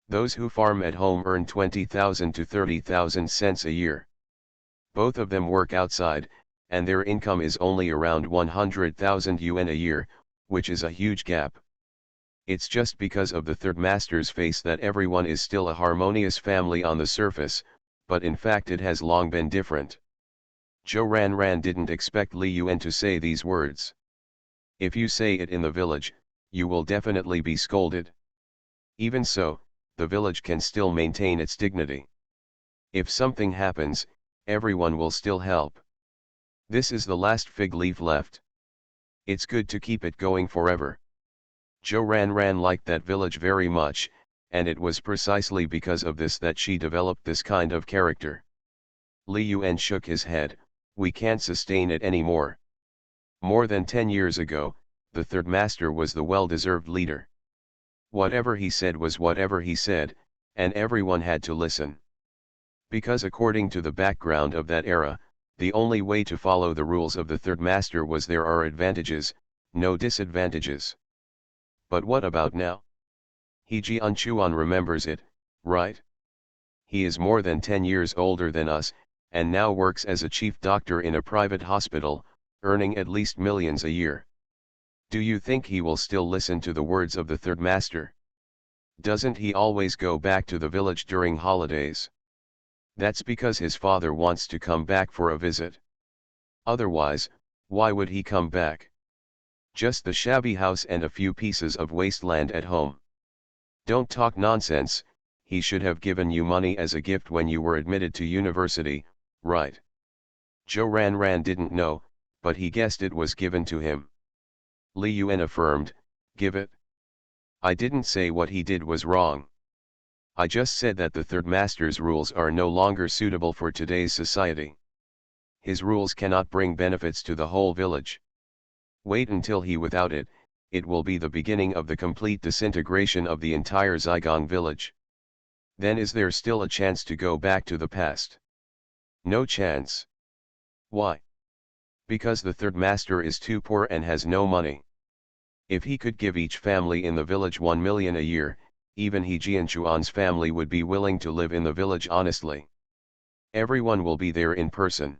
Those who farm at home earn 20,000 to 30,000 cents a year. Both of them work outside, and their income is only around 100,000 yuan a year, which is a huge gap. It's just because of the third master's face that everyone is still a harmonious family on the surface, but in fact it has long been different. Zhou Ran didn't expect Li Yuan to say these words. If you say it in the village, you will definitely be scolded. Even so, the village can still maintain its dignity. If something happens, everyone will still help. This is the last fig leaf left. It's good to keep it going forever. Zhou Ran liked that village very much, and it was precisely because of this that she developed this kind of character. Li Yuan shook his head. We can't sustain it anymore. More than 10 years ago, the third master was the well-deserved leader. Whatever he said was whatever he said, and everyone had to listen. Because according to the background of that era, the only way to follow the rules of the third master was there are advantages, no disadvantages. But what about now? He Jianchuan remembers it, right? He is more than 10 years older than us, and now works as a chief doctor in a private hospital, earning at least millions a year. Do you think he will still listen to the words of the third master? Doesn't he always go back to the village during holidays? That's because his father wants to come back for a visit. Otherwise, why would he come back? Just the shabby house and a few pieces of wasteland at home. Don't talk nonsense. He should have given you money as a gift when you were admitted to university, right? Zhou Ranran didn't know, but he guessed it was given to him. Li Yuan affirmed, give it? I didn't say what he did was wrong. I just said that the third master's rules are no longer suitable for today's society. His rules cannot bring benefits to the whole village. Wait until he without it, it will be the beginning of the complete disintegration of the entire Zigong village. Then is there still a chance to go back to the past? No chance. Why? Because the third master is too poor and has no money. If he could give each family in the village 1 million a year, even He Jianchuan's family would be willing to live in the village honestly. Everyone will be there in person.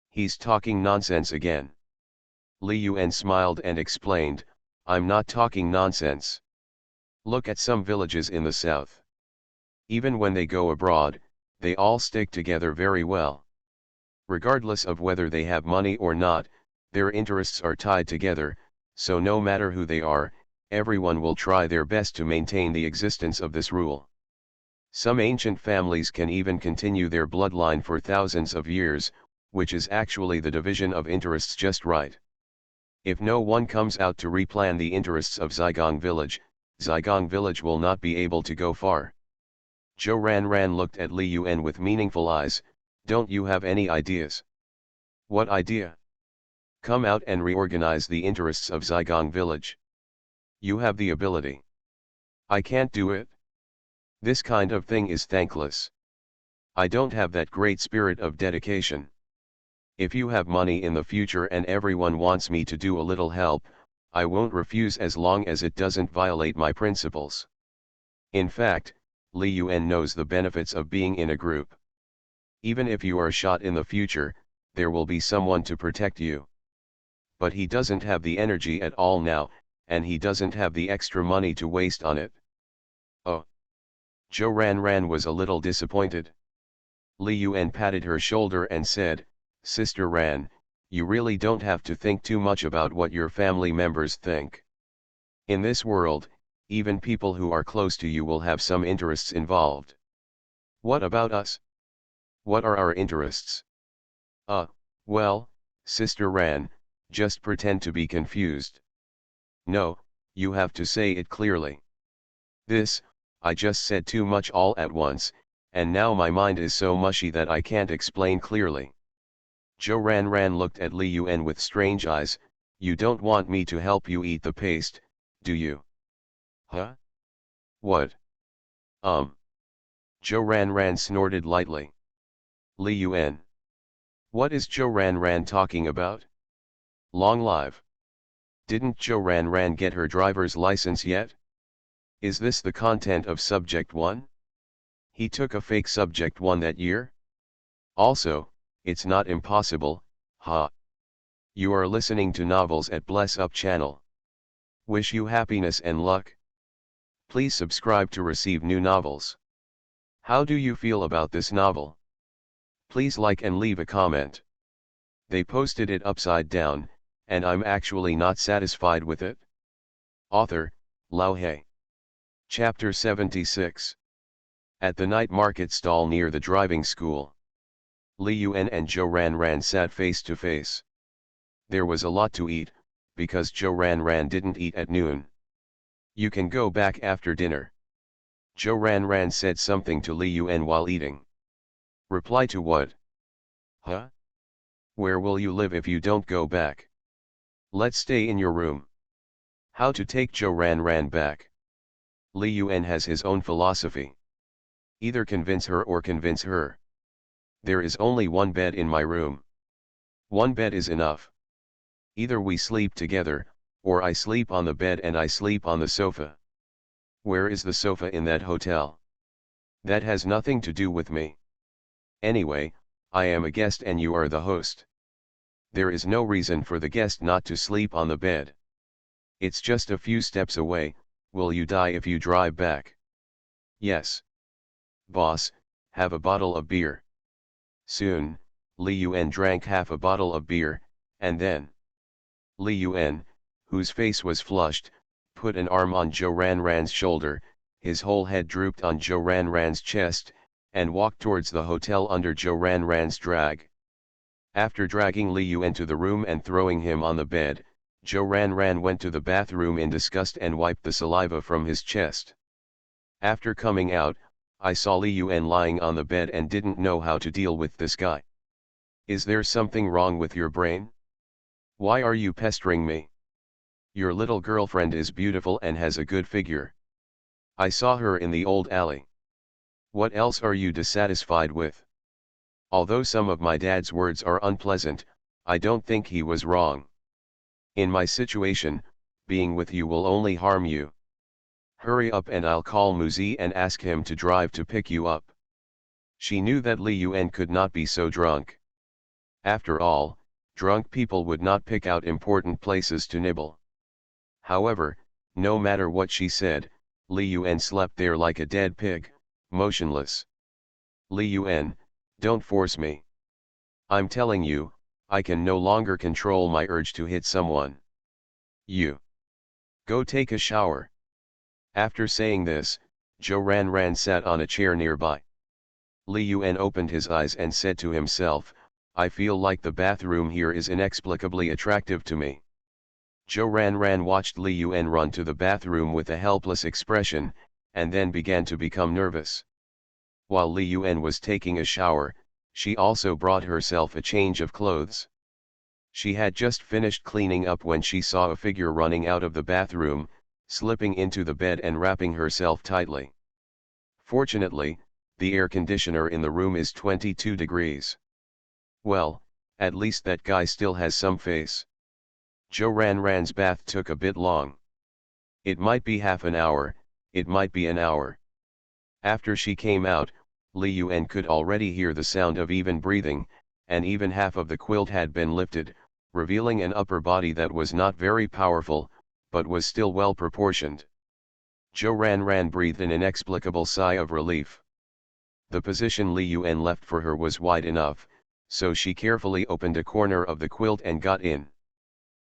He's talking nonsense again. Li Yuan smiled and explained, I'm not talking nonsense. Look at some villages in the south. Even when they go abroad, they all stick together very well. Regardless of whether they have money or not, their interests are tied together, so no matter who they are, everyone will try their best to maintain the existence of this rule. Some ancient families can even continue their bloodline for thousands of years, which is actually the division of interests just right. If no one comes out to replan the interests of Zigong village will not be able to go far. Zhou Ranran looked at Li Yuan with meaningful eyes, don't you have any ideas? What idea? Come out and reorganize the interests of Zigong village. You have the ability. I can't do it. This kind of thing is thankless. I don't have that great spirit of dedication. If you have money in the future and everyone wants me to do a little help, I won't refuse as long as it doesn't violate my principles. In fact, Li Yuan knows the benefits of being in a group. Even if you are shot in the future, there will be someone to protect you. But he doesn't have the energy at all now, and he doesn't have the extra money to waste on it. Oh. Zhou Ranran was a little disappointed. Li Yuan patted her shoulder and said, Sister Ran, you really don't have to think too much about what your family members think. In this world, even people who are close to you will have some interests involved. What about us? What are our interests? Well, Sister Ran, just pretend to be confused. No, you have to say it clearly. I just said too much all at once, and now my mind is so mushy that I can't explain clearly. Zhou Ranran looked at Li Yuan with strange eyes, you don't want me to help you eat the paste, do you? Huh? What? Zhou Ranran snorted lightly. Li Yuan. What is Zhou Ranran talking about? Long live. Didn't Zhou Ranran get her driver's license yet? Is this the content of Subject 1? He took a fake Subject 1 that year? Also, it's not impossible, ha. You are listening to novels at Bless Up channel. Wish you happiness and luck. Please subscribe to receive new novels. How do you feel about this novel? Please like and leave a comment. They posted it upside down, and I'm actually not satisfied with it. Author, Lao He. Chapter 76. At the night market stall near the driving school, Li Yuan and Zhou Ranran sat face to face. There was a lot to eat, because Zhou Ranran didn't eat at noon. You can go back after dinner. Zhou Ranran said something to Li Yuan while eating. Reply to what? Huh? Where will you live if you don't go back? Let's stay in your room. How to take Joe Ran back. Li Yuan has his own philosophy. Either convince her or convince her. There is only one bed in my room. One bed is enough. Either we sleep together, or I sleep on the bed and I sleep on the sofa. Where is the sofa in that hotel? That has nothing to do with me. Anyway, I am a guest and you are the host. There is no reason for the guest not to sleep on the bed. It's just a few steps away. Will you die if you drive back? Yes. Boss, have a bottle of beer. Soon, Li Yuan drank half a bottle of beer, and then Li Yuan, whose face was flushed, put an arm on Zhou Ranran's shoulder, his whole head drooped on Zhou Ranran's chest, and walked towards the hotel under Zhou Ranran's drag. After dragging Li Yuan to the room and throwing him on the bed, Zhou Ranran went to the bathroom in disgust and wiped the saliva from his chest. After coming out, I saw Li Yuan lying on the bed and didn't know how to deal with this guy. Is there something wrong with your brain? Why are you pestering me? Your little girlfriend is beautiful and has a good figure. I saw her in the old alley. What else are you dissatisfied with? Although some of my dad's words are unpleasant, I don't think he was wrong. In my situation, being with you will only harm you. Hurry up and I'll call Muzi and ask him to drive to pick you up. She knew that Li Yuan could not be so drunk. After all, drunk people would not pick out important places to nibble. However, no matter what she said, Li Yuan slept there like a dead pig, motionless. Li Yuan, don't force me. I'm telling you, I can no longer control my urge to hit someone. You. Go take a shower. After saying this, Zhou Ranran sat on a chair nearby. Li Yuan opened his eyes and said to himself, I feel like the bathroom here is inexplicably attractive to me. Zhou Ranran watched Li Yuan run to the bathroom with a helpless expression, and then began to become nervous. While Li Yuan was taking a shower, she also brought herself a change of clothes. She had just finished cleaning up when she saw a figure running out of the bathroom, slipping into the bed and wrapping herself tightly. Fortunately, the air conditioner in the room is 22 degrees. Well, at least that guy still has some face. Zhou Ranran's bath took a bit long. It might be half an hour, it might be an hour. After she came out, Li Yuan could already hear the sound of even breathing, and even half of the quilt had been lifted, revealing an upper body that was not very powerful, but was still well proportioned. Zhou Ranran breathed an inexplicable sigh of relief. The position Li Yuan left for her was wide enough, so she carefully opened a corner of the quilt and got in.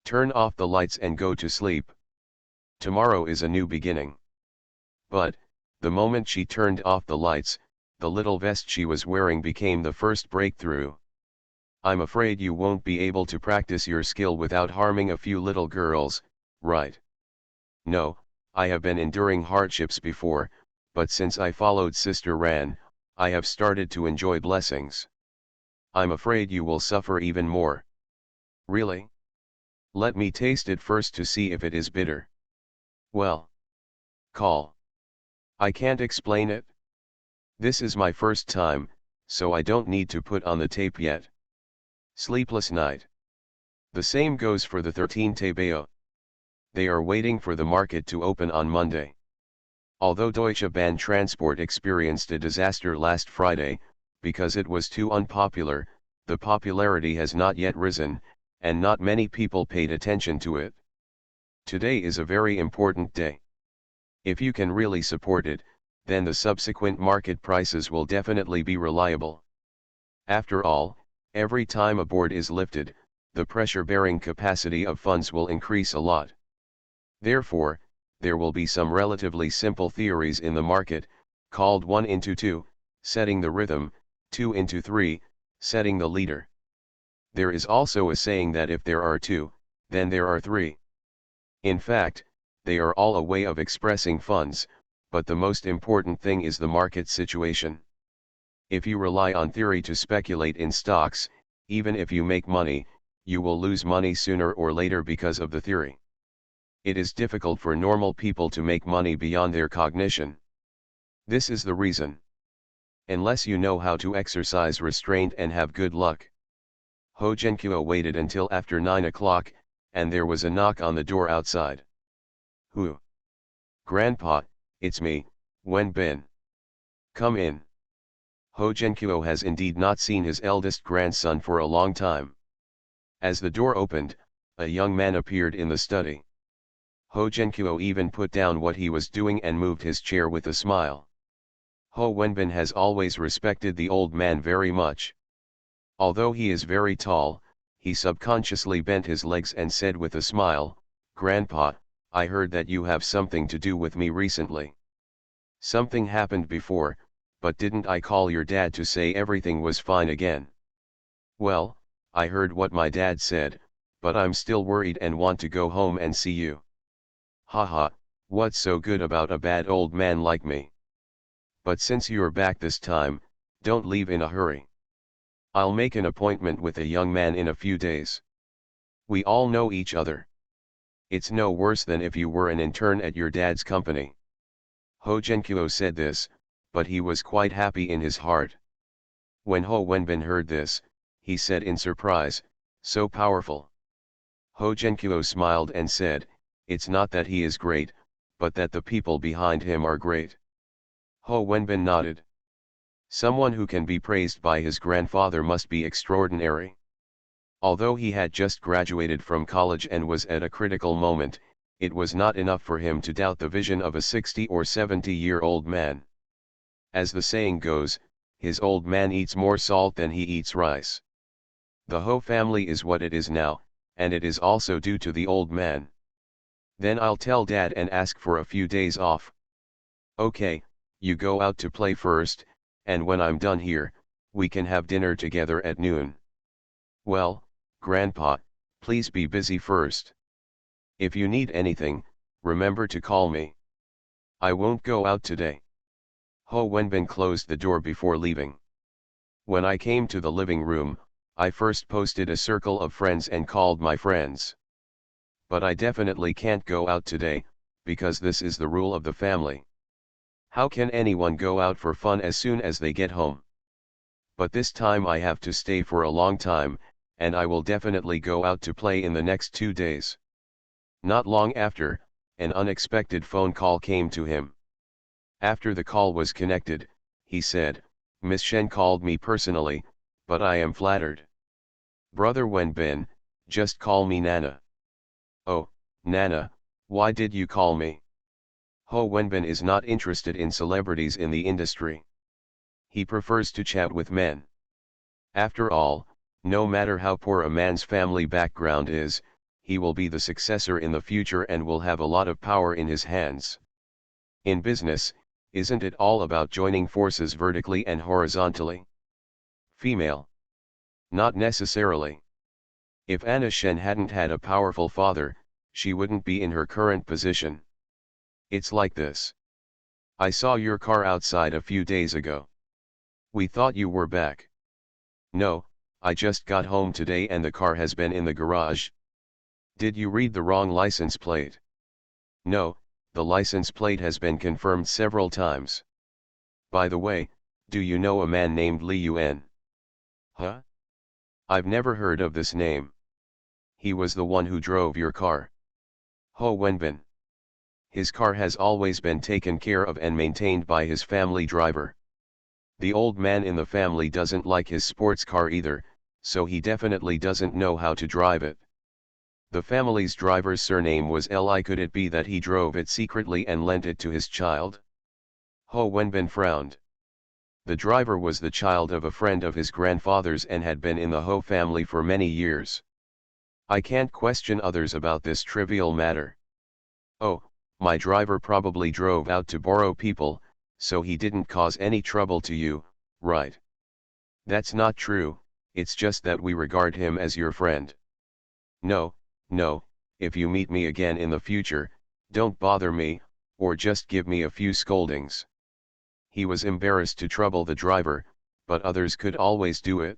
Turn off the lights and go to sleep. Tomorrow is a new beginning. But, the moment she turned off the lights, the little vest she was wearing became the first breakthrough. I'm afraid you won't be able to practice your skill without harming a few little girls, right? No, I have been enduring hardships before, but since I followed Sister Ran, I have started to enjoy blessings. I'm afraid you will suffer even more. Really? Let me taste it first to see if it is bitter. Well. Call. I can't explain it. This is my first time, so I don't need to put on the tape yet. Sleepless night. The same goes for the 13 Tebeo. They are waiting for the market to open on Monday. Although Deutsche Bahn Transport experienced a disaster last Friday, because it was too unpopular, the popularity has not yet risen, and not many people paid attention to it. Today is a very important day. If you can really support it, then the subsequent market prices will definitely be reliable. After all, every time a board is lifted, the pressure-bearing capacity of funds will increase a lot. Therefore, there will be some relatively simple theories in the market, called 1 into 2, setting the rhythm, 2 into 3, setting the leader. There is also a saying that if there are 2, then there are 3. In fact, they are all a way of expressing funds, but the most important thing is the market situation. If you rely on theory to speculate in stocks, even if you make money, you will lose money sooner or later because of the theory. It is difficult for normal people to make money beyond their cognition. This is the reason. Unless you know how to exercise restraint and have good luck. Ho Genkuo waited until after 9 o'clock, and there was a knock on the door outside. Who? Grandpa, it's me, Wenbin. Come in. Ho Genkuo has indeed not seen his eldest grandson for a long time. As the door opened, a young man appeared in the study. Ho Genkuo even put down what he was doing and moved his chair with a smile. Ho Wenbin has always respected the old man very much. Although he is very tall, he subconsciously bent his legs and said with a smile, "Grandpa, I heard that you have something to do with me recently." "Something happened before, but didn't I call your dad to say everything was fine again?" "Well, I heard what my dad said, but I'm still worried and want to go home and see you." "Haha, what's so good about a bad old man like me? But since you're back this time, don't leave in a hurry. I'll make an appointment with a young man in a few days. We all know each other. It's no worse than if you were an intern at your dad's company." Ho Genkuo said this, but he was quite happy in his heart. When Ho Wenbin heard this, he said in surprise, "So powerful." Ho Genkuo smiled and said, "It's not that he is great, but that the people behind him are great." Ho Wenbin nodded. Someone who can be praised by his grandfather must be extraordinary. Although he had just graduated from college and was at a critical moment, it was not enough for him to doubt the vision of a 60 or 70-year-old man. As the saying goes, his old man eats more salt than he eats rice. The Ho family is what it is now, and it is also due to the old man. "Then I'll tell Dad and ask for a few days off." "Okay, you go out to play first, and when I'm done here, we can have dinner together at noon." "Well, Grandpa, please be busy first. If you need anything, remember to call me. I won't go out today." Ho Wenbin closed the door before leaving. "When I came to the living room, I first posted a circle of friends and called my friends. But I definitely can't go out today, because this is the rule of the family. How can anyone go out for fun as soon as they get home? But this time I have to stay for a long time, and I will definitely go out to play in the next 2 days." Not long after, an unexpected phone call came to him. After the call was connected, he said, "Miss Shen called me personally, but I am flattered. Brother Wenbin, just call me Nana." "Oh, Nana, why did you call me?" Ho Wenbin is not interested in celebrities in the industry. He prefers to chat with men. After all, no matter how poor a man's family background is, he will be the successor in the future and will have a lot of power in his hands. In business, isn't it all about joining forces vertically and horizontally? Female? Not necessarily. If Anna Shen hadn't had a powerful father, she wouldn't be in her current position. It's like this. I saw your car outside a few days ago. We thought you were back. No, I just got home today and the car has been in the garage. Did you read the wrong license plate? No, the license plate has been confirmed several times. By the way, do you know a man named Li Yuan? Huh? I've never heard of this name. He was the one who drove your car. Ho Wenbin. His car has always been taken care of and maintained by his family driver. The old man in the family doesn't like his sports car either, so he definitely doesn't know how to drive it. The family's driver's surname was Li. Could it be that he drove it secretly and lent it to his child? Ho Wenbin frowned. The driver was the child of a friend of his grandfather's and had been in the Ho family for many years. I can't question others about this trivial matter. Oh, my driver probably drove out to borrow people, so he didn't cause any trouble to you, right? That's not true, it's just that we regard him as your friend. No, if you meet me again in the future, don't bother me, or just give me a few scoldings. He was embarrassed to trouble the driver, but others could always do it.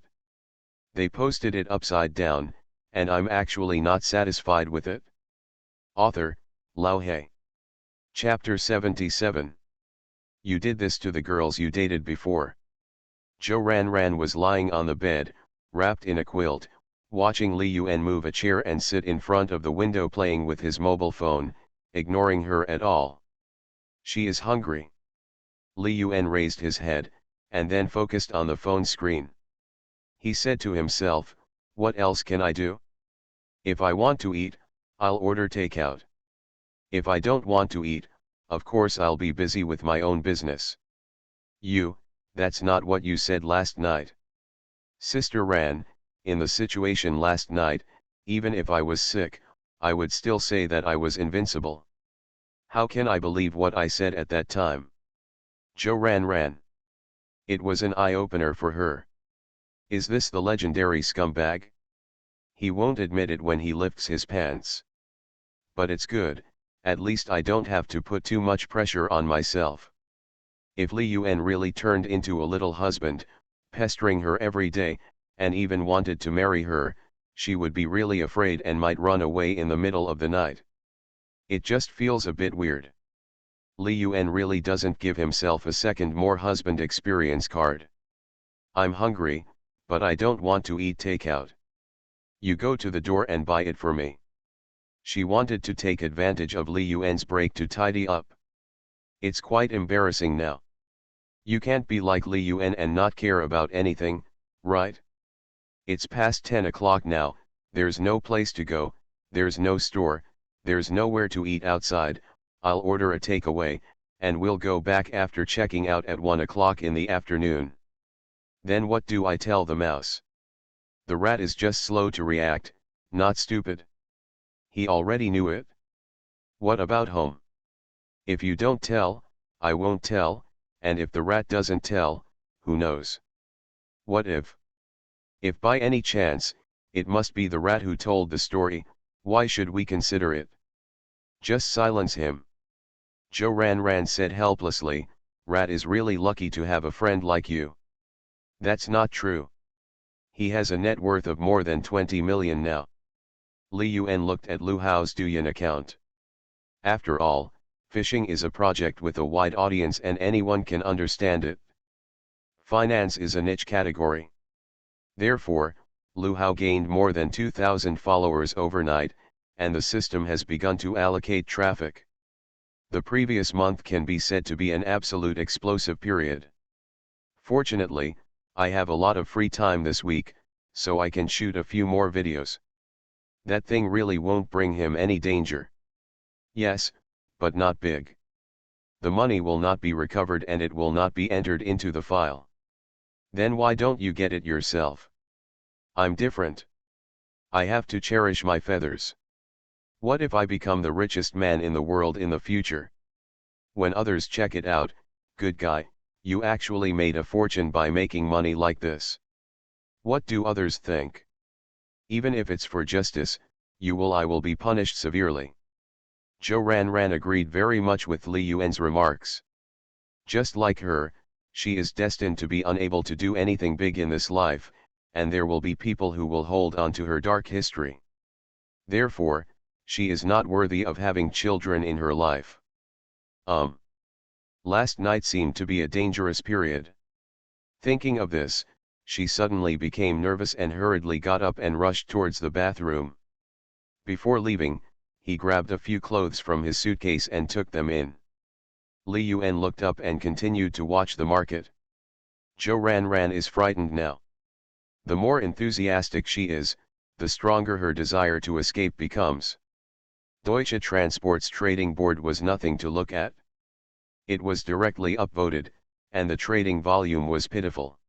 They posted it upside down, and I'm actually not satisfied with it. Author, Lao He. Chapter 77. You did this to the girls you dated before. Zhou Ranran was lying on the bed, wrapped in a quilt, watching Li Yuan move a chair and sit in front of the window playing with his mobile phone, ignoring her at all. She is hungry. Li Yuan raised his head, and then focused on the phone screen. He said to himself, what else can I do? If I want to eat, I'll order takeout. If I don't want to eat, of course I'll be busy with my own business. That's not what you said last night. Sister Ran, in the situation last night, even if I was sick, I would still say that I was invincible. How can I believe what I said at that time? Zhou Ranran. It was an eye-opener for her. Is this the legendary scumbag? He won't admit it when he lifts his pants. But it's good, at least I don't have to put too much pressure on myself. If Li Yuan really turned into a little husband, pestering her every day, and even wanted to marry her, she would be really afraid and might run away in the middle of the night. It just feels a bit weird. Li Yuan really doesn't give himself a second more husband experience card. I'm hungry, but I don't want to eat takeout. You go to the door and buy it for me. She wanted to take advantage of Li Yuan's break to tidy up. It's quite embarrassing now. You can't be like Li Yuan and not care about anything, right? It's past 10 o'clock now, there's no place to go, there's no store, there's nowhere to eat outside. I'll order a takeaway, and we'll go back after checking out at 1 o'clock in the afternoon. Then what do I tell the mouse? The rat is just slow to react, not stupid. He already knew it. What about home? If you don't tell, I won't tell, and if the rat doesn't tell, who knows? What if? If by any chance, it must be the rat who told the story, why should we consider it? Just silence him. Zhou Ranran said helplessly, Rat is really lucky to have a friend like you. That's not true. He has a net worth of more than 20 million now. Li Yuan looked at Lu Hao's Douyin account. After all, fishing is a project with a wide audience and anyone can understand it. Finance is a niche category. Therefore, Lu Hao gained more than 2,000 followers overnight, and the system has begun to allocate traffic. The previous month can be said to be an absolute explosive period. Fortunately, I have a lot of free time this week, so I can shoot a few more videos. That thing really won't bring him any danger. Yes, but not big. The money will not be recovered and it will not be entered into the file. Then why don't you get it yourself? I'm different. I have to cherish my feathers. What if I become the richest man in the world in the future? When others check it out, good guy, you actually made a fortune by making money like this. What do others think? Even if it's for justice, I will be punished severely. Zhou Ranran agreed very much with Li Yuan's remarks. Just like her, she is destined to be unable to do anything big in this life, and there will be people who will hold on to her dark history. Therefore, she is not worthy of having children in her life. Last night seemed to be a dangerous period. Thinking of this, she suddenly became nervous and hurriedly got up and rushed towards the bathroom. Before leaving, he grabbed a few clothes from his suitcase and took them in. Li Yuan looked up and continued to watch the market. Zhou Ranran is frightened now. The more enthusiastic she is, the stronger her desire to escape becomes. Deutsche Transport's trading board was nothing to look at. It was directly upvoted, and the trading volume was pitiful.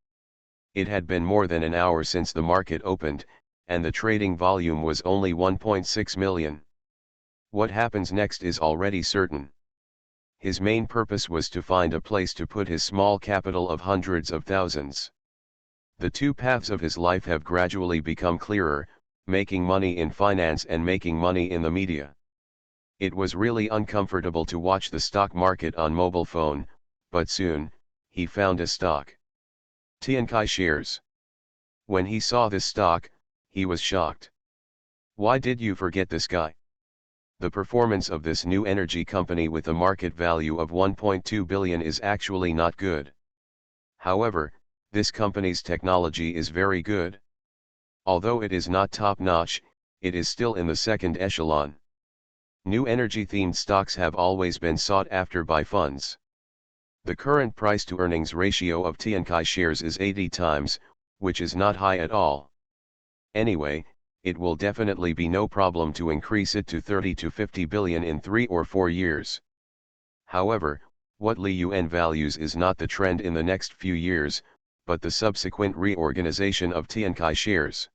It had been more than an hour since the market opened, and the trading volume was only 1.6 million. What happens next is already certain. His main purpose was to find a place to put his small capital of hundreds of thousands. The two paths of his life have gradually become clearer, making money in finance and making money in the media. It was really uncomfortable to watch the stock market on mobile phone, but soon, he found a stock. Tiankai shares. When he saw this stock, he was shocked. Why did you forget this guy? The performance of this new energy company with a market value of 1.2 billion is actually not good. However, this company's technology is very good. Although it is not top-notch, it is still in the second echelon. New energy-themed stocks have always been sought after by funds. The current price-to-earnings ratio of TNK shares is 80 times, which is not high at all. Anyway, it will definitely be no problem to increase it to 30 to 50 billion in 3 or 4 years. However, what Li Yuan values is not the trend in the next few years, but the subsequent reorganization of TNK shares.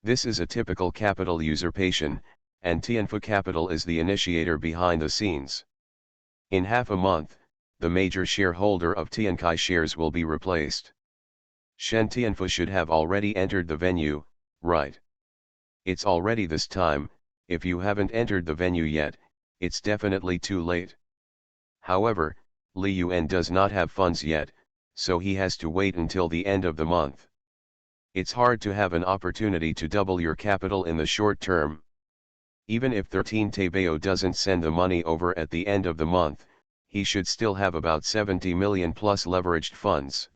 This is a typical capital usurpation, and Tianfu Capital is the initiator behind the scenes. In half a month, the major shareholder of TNK shares will be replaced. Shen Tianfu should have already entered the venue, right? It's already this time. If you haven't entered the venue yet, it's definitely too late. However, Li Yuan does not have funds yet, so he has to wait until the end of the month. It's hard to have an opportunity to double your capital in the short term. Even if 13 Tebeo doesn't send the money over at the end of the month, he should still have about 70 million plus leveraged funds.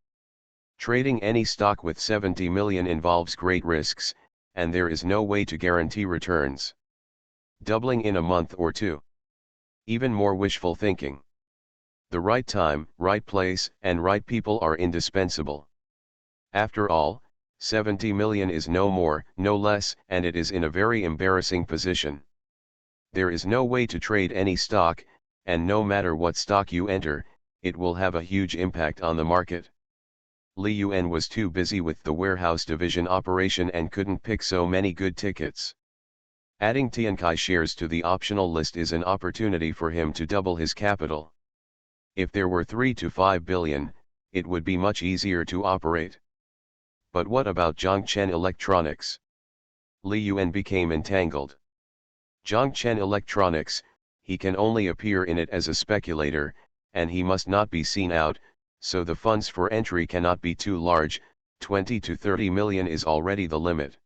Trading any stock with 70 million involves great risks, and there is no way to guarantee returns. Doubling in a month or two. Even more wishful thinking. The right time, right place, and right people are indispensable. After all, 70 million is no more, no less, and it is in a very embarrassing position. There is no way to trade any stock, and no matter what stock you enter, it will have a huge impact on the market. Li Yuan was too busy with the warehouse division operation and couldn't pick so many good tickets. Adding TNK shares to the optional list is an opportunity for him to double his capital. If there were 3 to 5 billion, it would be much easier to operate. But what about Zhongchen Electronics? Li Yuan became entangled. Zhongchen Electronics, he can only appear in it as a speculator, and he must not be seen out, so the funds for entry cannot be too large. 20 to 30 million is already the limit.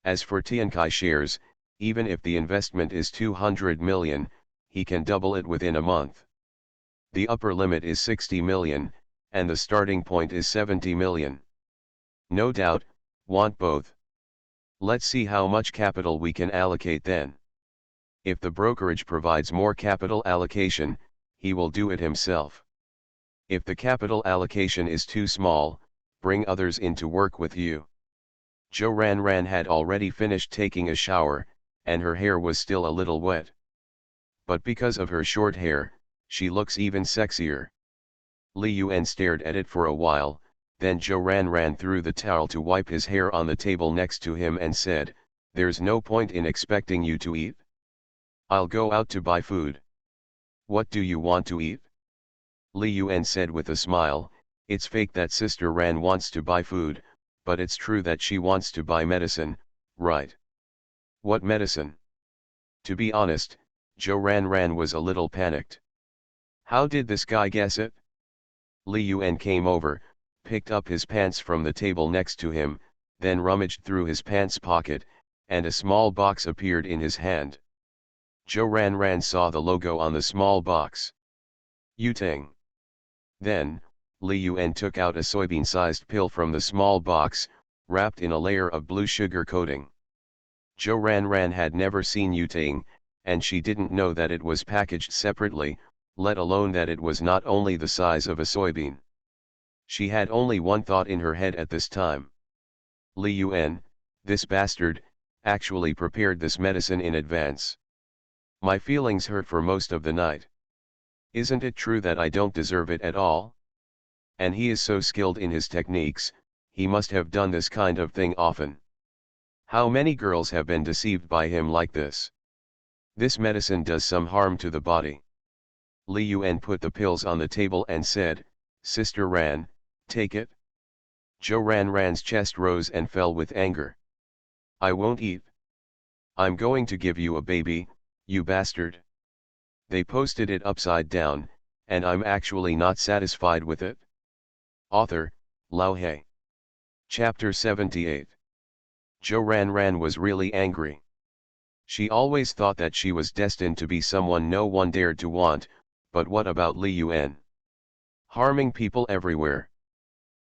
As for TNK shares, even if the investment is 200 million, he can double it within a month. The upper limit is 60 million, and the starting point is 70 million. No doubt, want both. Let's see how much capital we can allocate then. If the brokerage provides more capital allocation, he will do it himself. If the capital allocation is too small, bring others in to work with you. Zhou Ranran had already finished taking a shower, and her hair was still a little wet. But because of her short hair, she looks even sexier. Li Yuan stared at it for a while, then Zhou Ranran threw the towel to wipe his hair on the table next to him and said, "There's no point in expecting you to eat. I'll go out to buy food. What do you want to eat?" Li Yuan said with a smile, "It's fake that Sister Ran wants to buy food, but it's true that she wants to buy medicine, right?" "What medicine?" To be honest, Zhou Ranran was a little panicked. How did this guy guess it? Li Yuan came over, picked up his pants from the table next to him, then rummaged through his pants pocket, and a small box appeared in his hand. Zhou Ranran saw the logo on the small box. Yuting. Then, Li Yuan took out a soybean-sized pill from the small box, wrapped in a layer of blue sugar coating. Zhou Ranran had never seen Yuting, and she didn't know that it was packaged separately, let alone that it was not only the size of a soybean. She had only one thought in her head at this time. Li Yuan, this bastard, actually prepared this medicine in advance. My feelings hurt for most of the night. Isn't it true that I don't deserve it at all? And he is so skilled in his techniques, he must have done this kind of thing often. How many girls have been deceived by him like this? This medicine does some harm to the body. Li Yuan put the pills on the table and said, "Sister Ran, take it." Zhou Ranran's chest rose and fell with anger. "I won't eat. I'm going to give you a baby, you bastard." They posted it upside down, and I'm actually not satisfied with it. Author, Lao He. Chapter 78. Zhou Ranran was really angry. She always thought that she was destined to be someone no one dared to want, but what about Li Yuan? Harming people everywhere.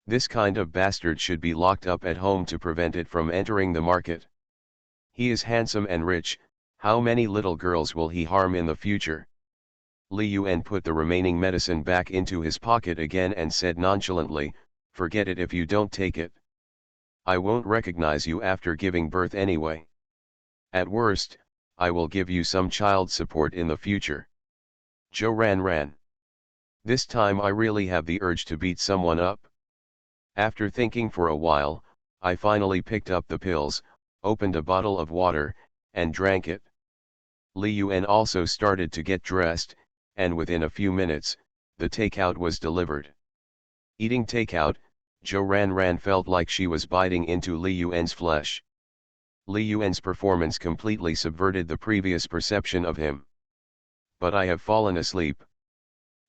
This kind of bastard should be locked up at home to prevent it from entering the market. He is handsome and rich, how many little girls will he harm in the future? Li Yuan put the remaining medicine back into his pocket again and said nonchalantly, "Forget it if you don't take it. I won't recognize you after giving birth anyway. At worst, I will give you some child support in the future." Zhou Ranran. This time I really have the urge to beat someone up. After thinking for a while, I finally picked up the pills, opened a bottle of water, and drank it. Li Yuan also started to get dressed, and within a few minutes, the takeout was delivered. Eating takeout, Zhou Ranran felt like she was biting into Li Yuan's flesh. Li Yuan's performance completely subverted the previous perception of him. But I have fallen asleep.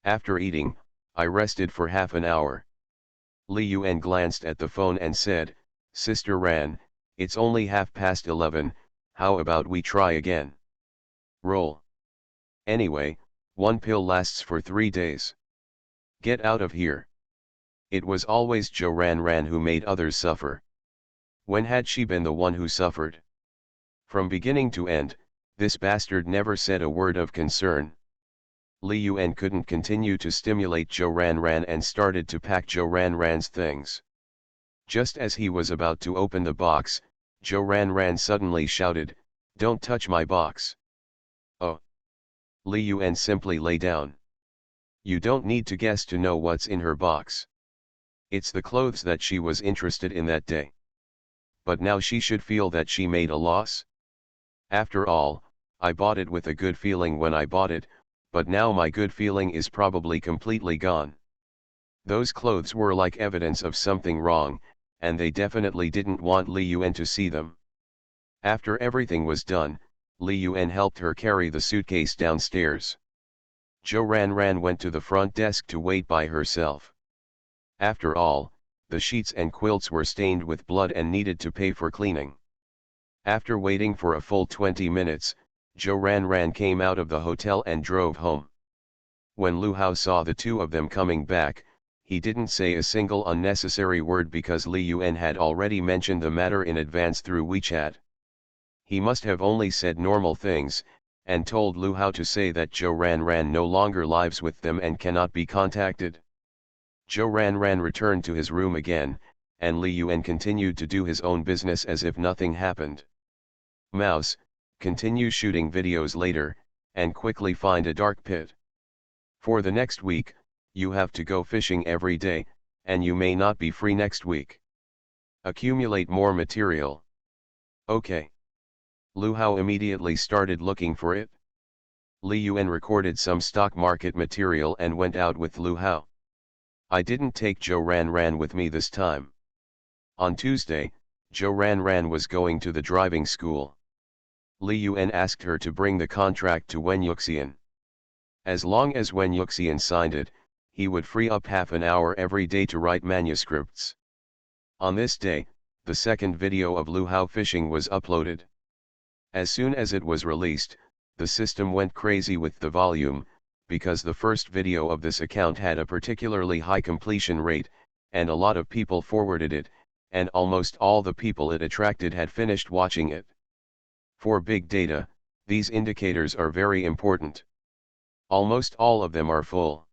After eating, I rested for half an hour. Li Yuan glanced at the phone and said, "Sister Ran, it's only 11:30, how about we try again? Roll. Anyway, one pill lasts for 3 days. Get out of here." It was always Zhou Ranran who made others suffer. When had she been the one who suffered? From beginning to end, this bastard never said a word of concern. Li Yuan couldn't continue to stimulate Zhou Ranran and started to pack Zhou Ranran's things. Just as he was about to open the box, Zhou Ranran suddenly shouted, "Don't touch my box." "Oh." Li Yuan simply lay down. You don't need to guess to know what's in her box. It's the clothes that she was interested in that day. But now she should feel that she made a loss? After all, I bought it with a good feeling when I bought it, but now my good feeling is probably completely gone. Those clothes were like evidence of something wrong, and they definitely didn't want Li Yuan to see them. After everything was done, Li Yuan helped her carry the suitcase downstairs. Zhou Ranran went to the front desk to wait by herself. After all, the sheets and quilts were stained with blood and needed to pay for cleaning. After waiting for a full 20 minutes, Zhou Ranran came out of the hotel and drove home. When Lu Hao saw the two of them coming back, he didn't say a single unnecessary word because Li Yuan had already mentioned the matter in advance through WeChat. He must have only said normal things, and told Lu Hao to say that Zhou Ranran no longer lives with them and cannot be contacted. Zhou Ranran returned to his room again, and Li Yuan continued to do his own business as if nothing happened. Mouse, continue shooting videos later, and quickly find a dark pit. For the next week, you have to go fishing every day, and you may not be free next week. Accumulate more material. Okay. Lu Hao immediately started looking for it. Li Yuan recorded some stock market material and went out with Lu Hao. I didn't take Zhou Ranran with me this time. On Tuesday, Zhou Ranran was going to the driving school. Li Yuan asked her to bring the contract to Wen Yuxian. As long as Wen Yuxian signed it, he would free up half an hour every day to write manuscripts. On this day, the second video of Lu Hao fishing was uploaded. As soon as it was released, the system went crazy with the volume, because the first video of this account had a particularly high completion rate, and a lot of people forwarded it, and almost all the people it attracted had finished watching it. For big data, these indicators are very important. Almost all of them are full.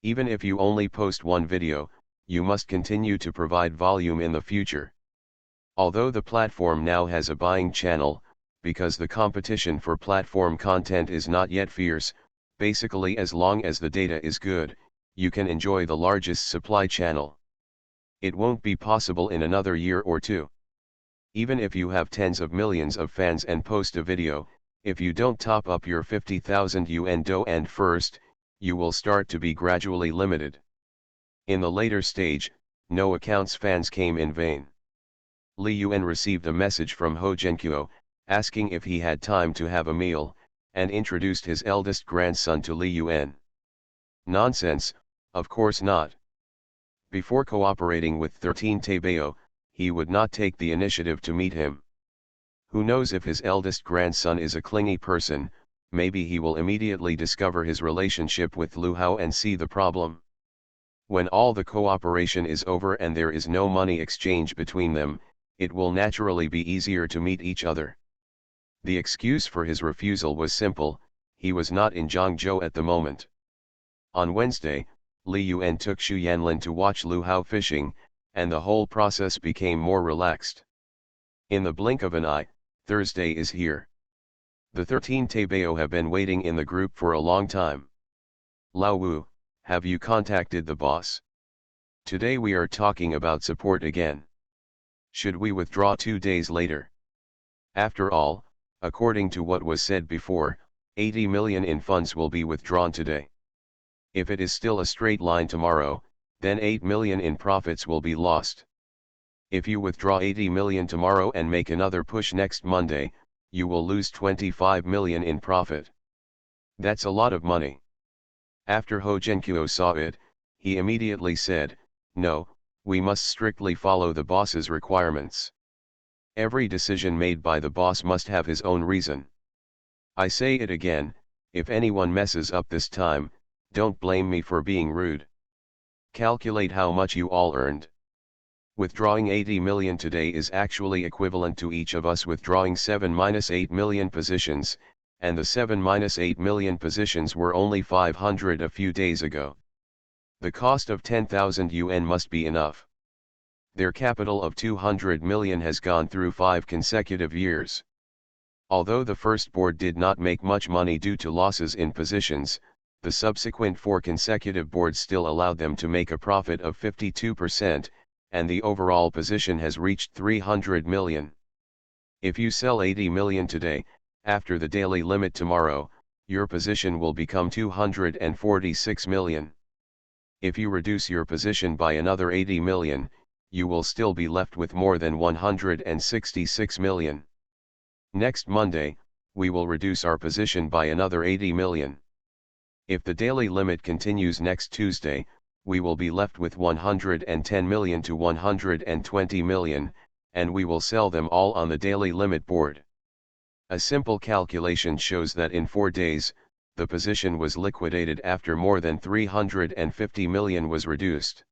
Even if you only post one video, you must continue to provide volume in the future. Although the platform now has a buying channel, because the competition for platform content is not yet fierce, basically as long as the data is good, you can enjoy the largest supply channel. It won't be possible in another year or two. Even if you have tens of millions of fans and post a video, if you don't top up your 50,000 yuan dough and first, you will start to be gradually limited. In the later stage, no accounts fans came in vain. Li Yuan received a message from Ho Zhenqiu, asking if he had time to have a meal, and introduced his eldest grandson to Li Yuan. Nonsense, of course not. Before cooperating with 13 Taibao, he would not take the initiative to meet him. Who knows if his eldest grandson is a clingy person, maybe he will immediately discover his relationship with Lu Hao and see the problem. When all the cooperation is over and there is no money exchange between them, it will naturally be easier to meet each other. The excuse for his refusal was simple: he was not in Zhangzhou at the moment. On Wednesday, Li Yuan took Xu Yanlin to watch Lu Hao fishing, and the whole process became more relaxed. In the blink of an eye, Thursday is here. The 13 Taibao have been waiting in the group for a long time. Lao Wu, have you contacted the boss? Today we are talking about support again. Should we withdraw 2 days later? After all, according to what was said before, 80 million in funds will be withdrawn today. If it is still a straight line tomorrow, then 8 million in profits will be lost. If you withdraw 80 million tomorrow and make another push next Monday, you will lose 25 million in profit. That's a lot of money. After Ho Zhenqiu saw it, he immediately said, "No, we must strictly follow the boss's requirements. Every decision made by the boss must have his own reason. I say it again, if anyone messes up this time, don't blame me for being rude. Calculate how much you all earned. Withdrawing 80 million today is actually equivalent to each of us withdrawing 7-8 million positions, and the 7-8 million positions were only 500 a few days ago. The cost of 10,000 yuan must be enough. Their capital of 200 million has gone through 5 consecutive years. Although the first board did not make much money due to losses in positions, the subsequent 4 consecutive boards still allowed them to make a profit of 52%, and the overall position has reached 300 million. If you sell 80 million today, after the daily limit tomorrow, your position will become 246 million. If you reduce your position by another 80 million, you will still be left with more than 166 million. Next Monday, we will reduce our position by another 80 million. If the daily limit continues next Tuesday, we will be left with 110 million to 120 million, and we will sell them all on the daily limit board. A simple calculation shows that in 4 days, the position was liquidated after more than 350 million was reduced.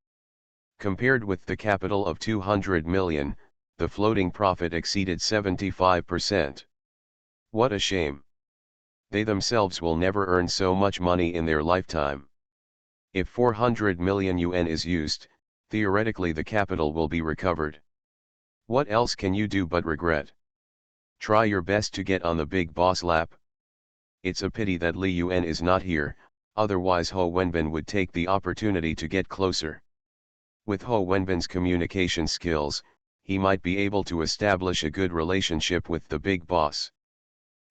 Compared with the capital of 200 million, the floating profit exceeded 75%. What a shame! They themselves will never earn so much money in their lifetime. If 400 million yuan is used, theoretically the capital will be recovered. What else can you do but regret? Try your best to get on the big boss lap. It's a pity that Li Yuan is not here, otherwise Ho Wenbin would take the opportunity to get closer. With Ho Wenbin's communication skills, he might be able to establish a good relationship with the big boss.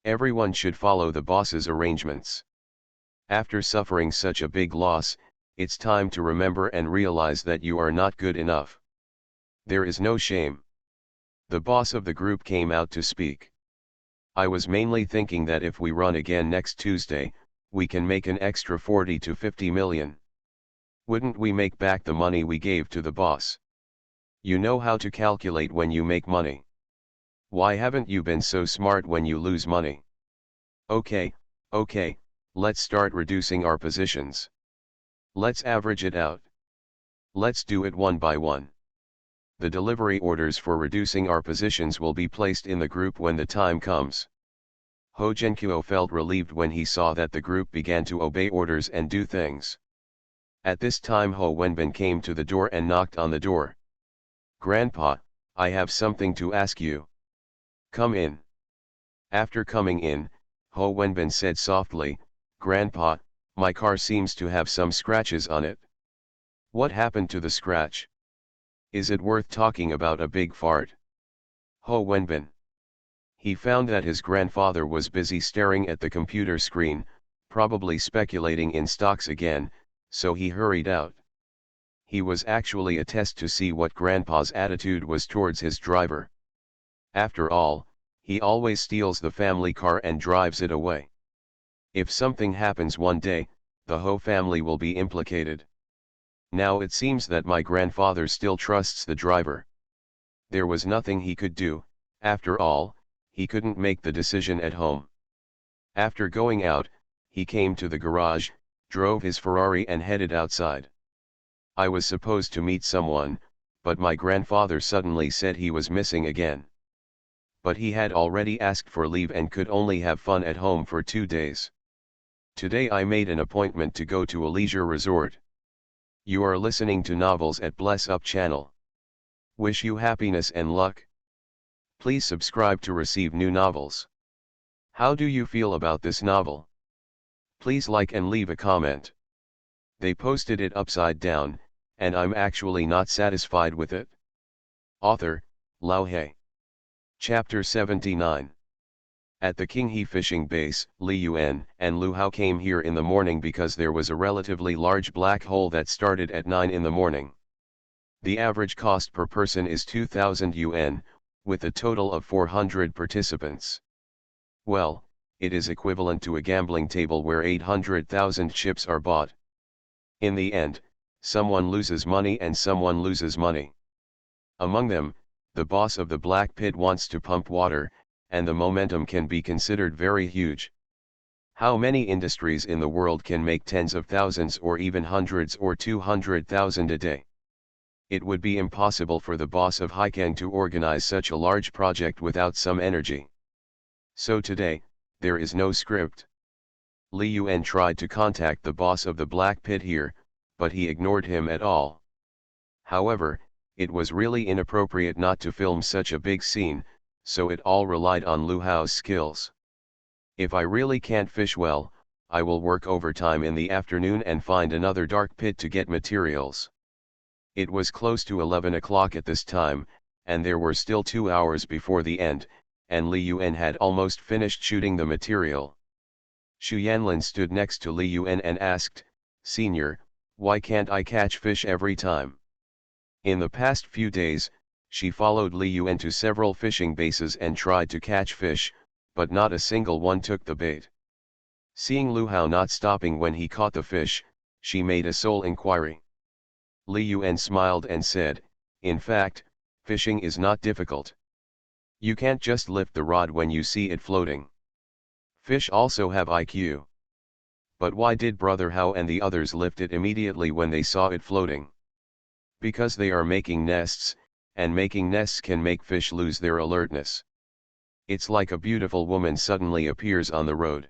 Everyone should follow the boss's arrangements. After suffering such a big loss, it's time to remember and realize that you are not good enough. There is no shame. The boss of the group came out to speak. I was mainly thinking that if we run again next Tuesday, we can make an extra 40 to 50 million. Wouldn't we make back the money we gave to the boss? You know how to calculate when you make money. Why haven't you been so smart when you lose money? Okay, let's start reducing our positions. Let's average it out. Let's do it one by one. The delivery orders for reducing our positions will be placed in the group when the time comes. Ho Zhenqiu felt relieved when he saw that the group began to obey orders and do things. At this time Ho Wenbin came to the door and knocked on the door. "Grandpa, I have something to ask you." "Come in." After coming in, Ho Wenbin said softly, "Grandpa, my car seems to have some scratches on it." "What happened to the scratch? Is it worth talking about a big fart?" Ho Wenbin. He found that his grandfather was busy staring at the computer screen, probably speculating in stocks again, so he hurried out. He was actually a test to see what Grandpa's attitude was towards his driver. After all, he always steals the family car and drives it away. If something happens one day, the Ho family will be implicated. Now it seems that my grandfather still trusts the driver. There was nothing he could do, after all, he couldn't make the decision at home. After going out, he came to the garage, drove his Ferrari and headed outside. I was supposed to meet someone, but my grandfather suddenly said he was missing again. But he had already asked for leave and could only have fun at home for 2 days. Today I made an appointment to go to a leisure resort. You are listening to Novels at Bless Up channel. Wish you happiness and luck. Please subscribe to receive new novels. How do you feel about this novel? Please like and leave a comment. They posted it upside down, and I'm actually not satisfied with it. Author, Lao He. Chapter 79. At the Qinghe fishing base, Li Yuan and Lu Hao came here in the morning because there was a relatively large black hole that started at 9 in the morning. The average cost per person is 2,000 yuan, with a total of 400 participants. Well, it is equivalent to a gambling table where 800,000 chips are bought. In the end, someone loses money and someone loses money. Among them, the boss of the black pit wants to pump water, and the momentum can be considered very huge. How many industries in the world can make tens of thousands or even hundreds or 200,000 a day? It would be impossible for the boss of Haikang to organize such a large project without some energy. So today, there is no script. Li Yuan tried to contact the boss of the black pit here, but he ignored him at all. However, it was really inappropriate not to film such a big scene, so it all relied on Lu Hao's skills. If I really can't fish well, I will work overtime in the afternoon and find another dark pit to get materials. It was close to 11 o'clock at this time, and there were still 2 hours before the end, and Li Yuan had almost finished shooting the material. Xu Yanlin stood next to Li Yuan and asked, "Senior, why can't I catch fish every time?" In the past few days, she followed Li Yuan to several fishing bases and tried to catch fish, but not a single one took the bait. Seeing Lu Hao not stopping when he caught the fish, she made a sole inquiry. Li Yuan smiled and said, "In fact, fishing is not difficult. You can't just lift the rod when you see it floating. Fish also have IQ. But why did Brother Hao and the others lift it immediately when they saw it floating? Because they are making nests, and making nests can make fish lose their alertness. It's like a beautiful woman suddenly appears on the road.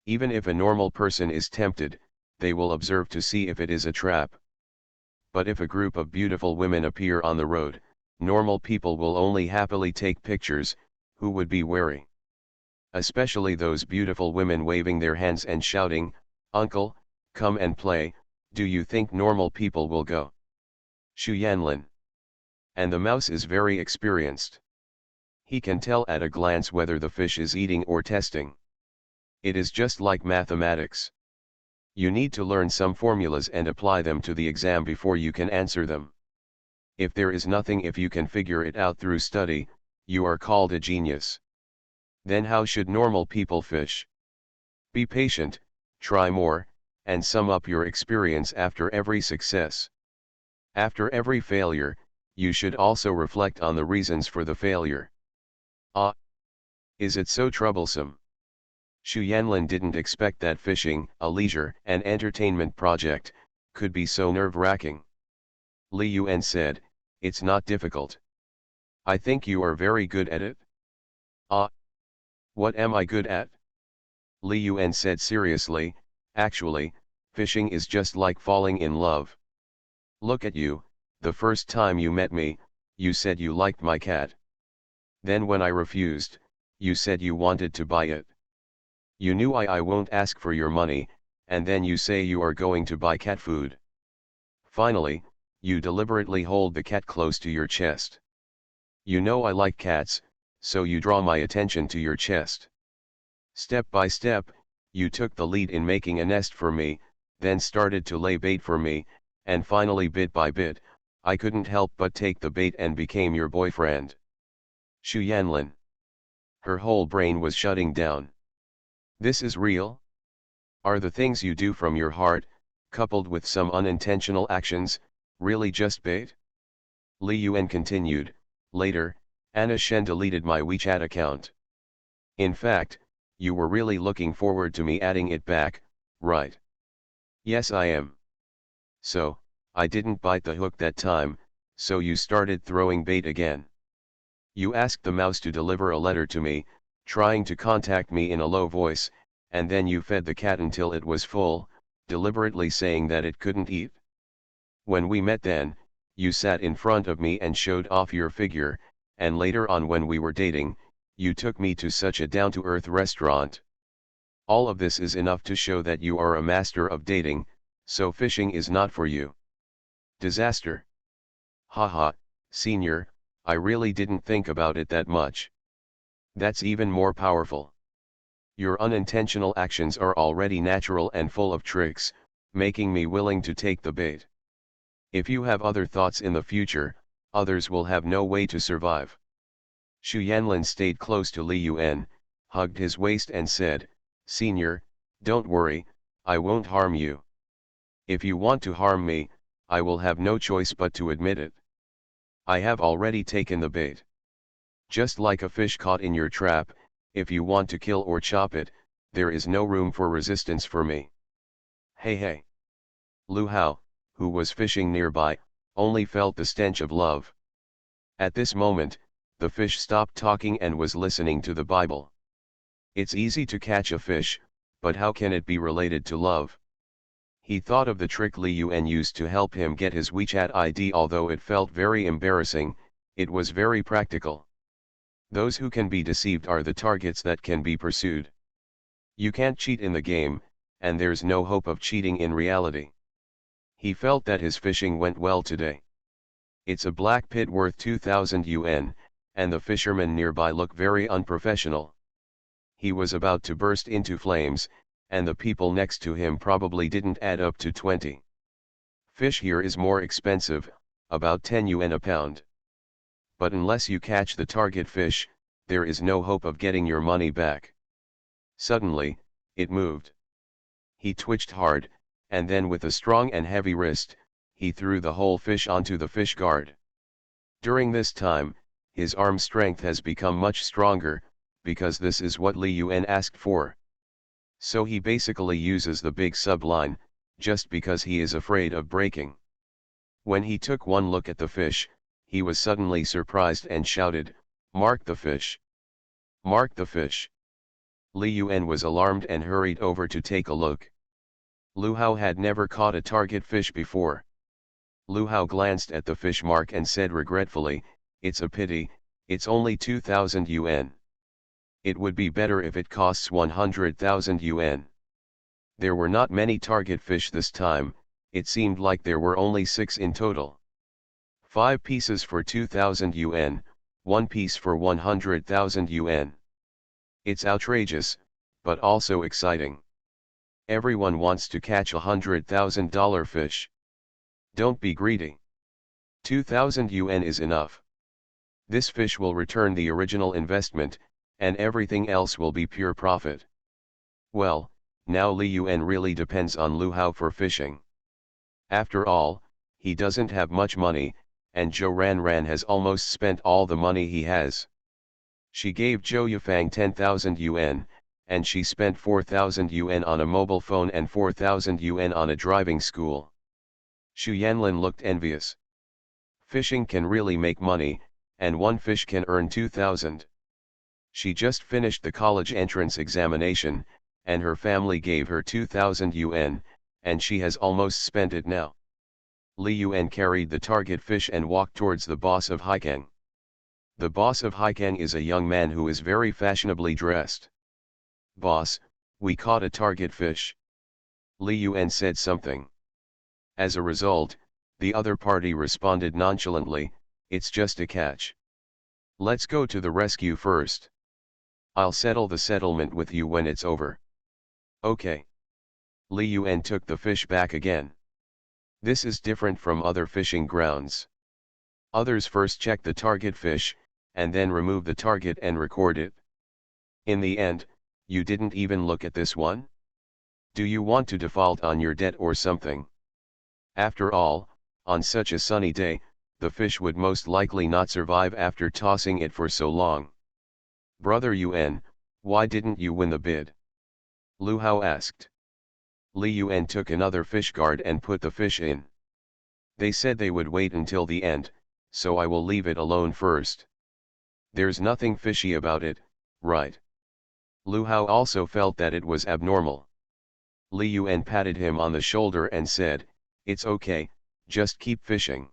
Even if a normal person is tempted, they will observe to see if it is a trap. But if a group of beautiful women appear on the road, normal people will only happily take pictures, who would be wary? Especially those beautiful women waving their hands and shouting, 'Uncle, come and play.' Do you think normal people will go?" Xu Yanlin. And the mouse is very experienced. He can tell at a glance whether the fish is eating or testing. It is just like mathematics. You need to learn some formulas and apply them to the exam before you can answer them. If there is nothing, if you can figure it out through study, you are called a genius. Then how should normal people fish? Be patient, try more, and sum up your experience after every success. After every failure, you should also reflect on the reasons for the failure. Ah! Is it so troublesome? Xu Yanlin didn't expect that fishing, a leisure and entertainment project, could be so nerve-wracking. Li Yuan said, "It's not difficult. I think you are very good at it." "Ah! What am I good at?" Li Yuan said seriously, "Actually, fishing is just like falling in love. Look at you, the first time you met me, you said you liked my cat. Then when I refused, you said you wanted to buy it. You knew I won't ask for your money, and then you say you are going to buy cat food. Finally, you deliberately hold the cat close to your chest. You know I like cats, so you draw my attention to your chest. Step by step, you took the lead in making a nest for me, then started to lay bait for me, and finally bit by bit, I couldn't help but take the bait and became your boyfriend." Xu Yanlin. Her whole brain was shutting down. This is real? Are the things you do from your heart, coupled with some unintentional actions, really just bait? Li Yuan continued, Later, Anna Shen deleted my WeChat account. In fact, you were really looking forward to me adding it back, right? Yes, I am. So, I didn't bite the hook that time, so you started throwing bait again. You asked the mouse to deliver a letter to me, trying to contact me in a low voice, and then you fed the cat until it was full, deliberately saying that it couldn't eat. When we met then, you sat in front of me and showed off your figure, and later on when we were dating, you took me to such a down-to-earth restaurant. All of this is enough to show that you are a master of dating, so fishing is not for you. Disaster. Haha, senior, I really didn't think about it that much. That's even more powerful. Your unintentional actions are already natural and full of tricks, making me willing to take the bait. If you have other thoughts in the future, others will have no way to survive. Xu Yanlin stayed close to Li Yuan, hugged his waist and said, Senior, don't worry, I won't harm you. If you want to harm me, I will have no choice but to admit it. I have already taken the bait. Just like a fish caught in your trap, if you want to kill or chop it, there is no room for resistance for me. Hey hey. Lu Hao, who was fishing nearby, only felt the stench of love. At this moment, the fish stopped talking and was listening to the Bible. It's easy to catch a fish, but how can it be related to love? He thought of the trick Li Yuan used to help him get his WeChat ID. Although it felt very embarrassing, it was very practical. Those who can be deceived are the targets that can be pursued. You can't cheat in the game, and there's no hope of cheating in reality. He felt that his fishing went well today. It's a black pit worth 2,000 yuan, and the fishermen nearby look very unprofessional. He was about to burst into flames, and the people next to him probably didn't add up to 20. Fish here is more expensive, about 10 yuan a pound. But unless you catch the target fish, there is no hope of getting your money back. Suddenly, it moved. He twitched hard, and then with a strong and heavy wrist, he threw the whole fish onto the fish guard. During this time, his arm strength has become much stronger, because this is what Li Yuan asked for. So he basically uses the big subline, just because he is afraid of breaking. When he took one look at the fish, he was suddenly surprised and shouted, "Mark the fish! Mark the fish!" Li Yuan was alarmed and hurried over to take a look. Lu Hao had never caught a target fish before. Lu Hao glanced at the fish mark and said regretfully, "It's a pity, it's only 2,000 yuan. It would be better if it costs 100,000 yuan. There were not many target fish this time, it seemed like there were only 6 in total. 5 pieces for 2,000 yuan, 1 piece for 100,000 yuan. It's outrageous, but also exciting. Everyone wants to catch $100,000 fish. Don't be greedy. 2,000 yuan is enough. This fish will return the original investment, and everything else will be pure profit." Well, now Li Yuan really depends on Lu Hao for fishing. After all, he doesn't have much money, and Zhou Ranran has almost spent all the money he has. She gave Zhou Yufang 10,000 yuan, and she spent 4,000 yuan on a mobile phone and 4,000 yuan on a driving school. Xu Yanlin looked envious. Fishing can really make money, and one fish can earn 2,000. She just finished the college entrance examination, and her family gave her 2,000 yuan, and she has almost spent it now. Li Yuan carried the target fish and walked towards the boss of Haikang. The boss of Haikang is a young man who is very fashionably dressed. "Boss, we caught a target fish." Li Yuan said something. As a result, the other party responded nonchalantly, "It's just a catch. Let's go to the rescue first. I'll settle the settlement with you when it's over." "Okay." Li Yuan took the fish back again. This is different from other fishing grounds. Others first check the target fish, and then remove the target and record it. In the end, you didn't even look at this one? Do you want to default on your debt or something? After all, on such a sunny day, the fish would most likely not survive after tossing it for so long. "Brother Yuan, why didn't you win the bid?" Lu Hao asked. Li Yuan took another fish guard and put the fish in. "They said they would wait until the end, so I will leave it alone first. There's nothing fishy about it, right?" Lu Hao also felt that it was abnormal. Li Yuan patted him on the shoulder and said, "It's okay, just keep fishing."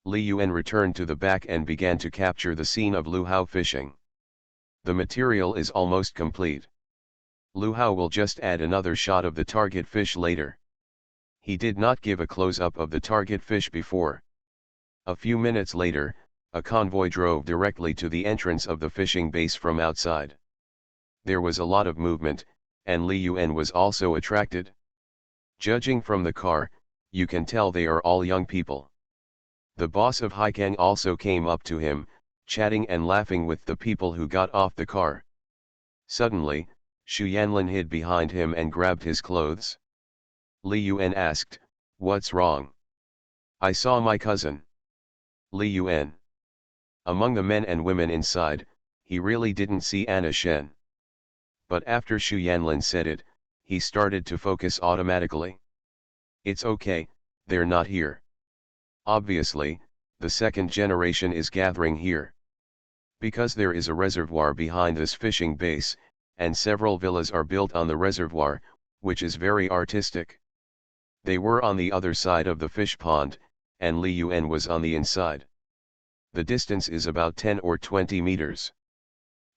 Li Yuan returned to the back and began to capture the scene of Lu Hao fishing. The material is almost complete. Lu Hao will just add another shot of the target fish later. He did not give a close-up of the target fish before. A few minutes later, a convoy drove directly to the entrance of the fishing base from outside. There was a lot of movement, and Li Yuan was also attracted. Judging from the car, you can tell they are all young people. The boss of Haikang also came up to him, chatting and laughing with the people who got off the car. Suddenly, Xu Yanlin hid behind him and grabbed his clothes. Li Yuan asked, "What's wrong?" "I saw my cousin." Li Yuan. Among the men and women inside, he really didn't see Anna Shen. But after Xu Yanlin said it, he started to focus automatically. "It's okay, they're not here. Obviously, the second generation is gathering here. Because there is a reservoir behind this fishing base, and several villas are built on the reservoir, which is very artistic." They were on the other side of the fish pond, and Li Yuan was on the inside. The distance is about 10 or 20 meters.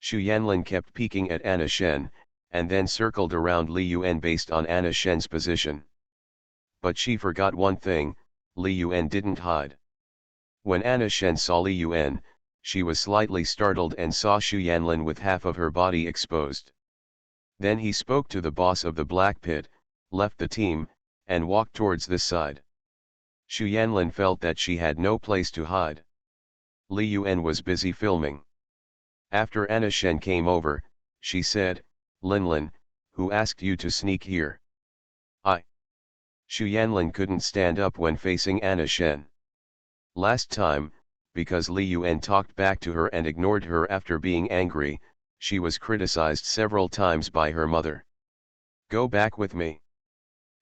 Xu Yanlin kept peeking at Anna Shen, and then circled around Li Yuan based on Anna Shen's position. But she forgot one thing: Li Yuan didn't hide. When Anna Shen saw Li Yuan, she was slightly startled and saw Xu Yanlin with half of her body exposed. Then he spoke to the boss of the Black Pit, left the team, and walked towards this side. Xu Yanlin felt that she had no place to hide. Li Yuan was busy filming. After Anna Shen came over, she said, "Linlin, who asked you to sneak here?" "I." Xu Yanlin couldn't stand up when facing Anna Shen. Last time, because Li Yuan talked back to her and ignored her after being angry, she was criticized several times by her mother. "Go back with me."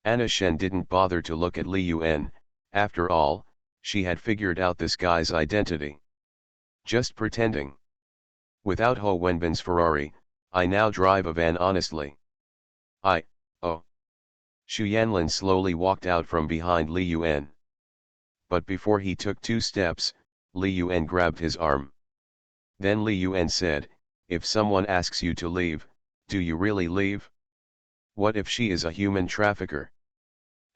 Anna Shen didn't bother to look at Li Yuan. After all, she had figured out this guy's identity. Just pretending. "Without Ho Wenbin's Ferrari, I now drive a van honestly." Oh. Xu Yanlin slowly walked out from behind Li Yuan. But before he took 2 steps, Li Yuan grabbed his arm. Then Li Yuan said, "If someone asks you to leave, do you really leave? What if she is a human trafficker?"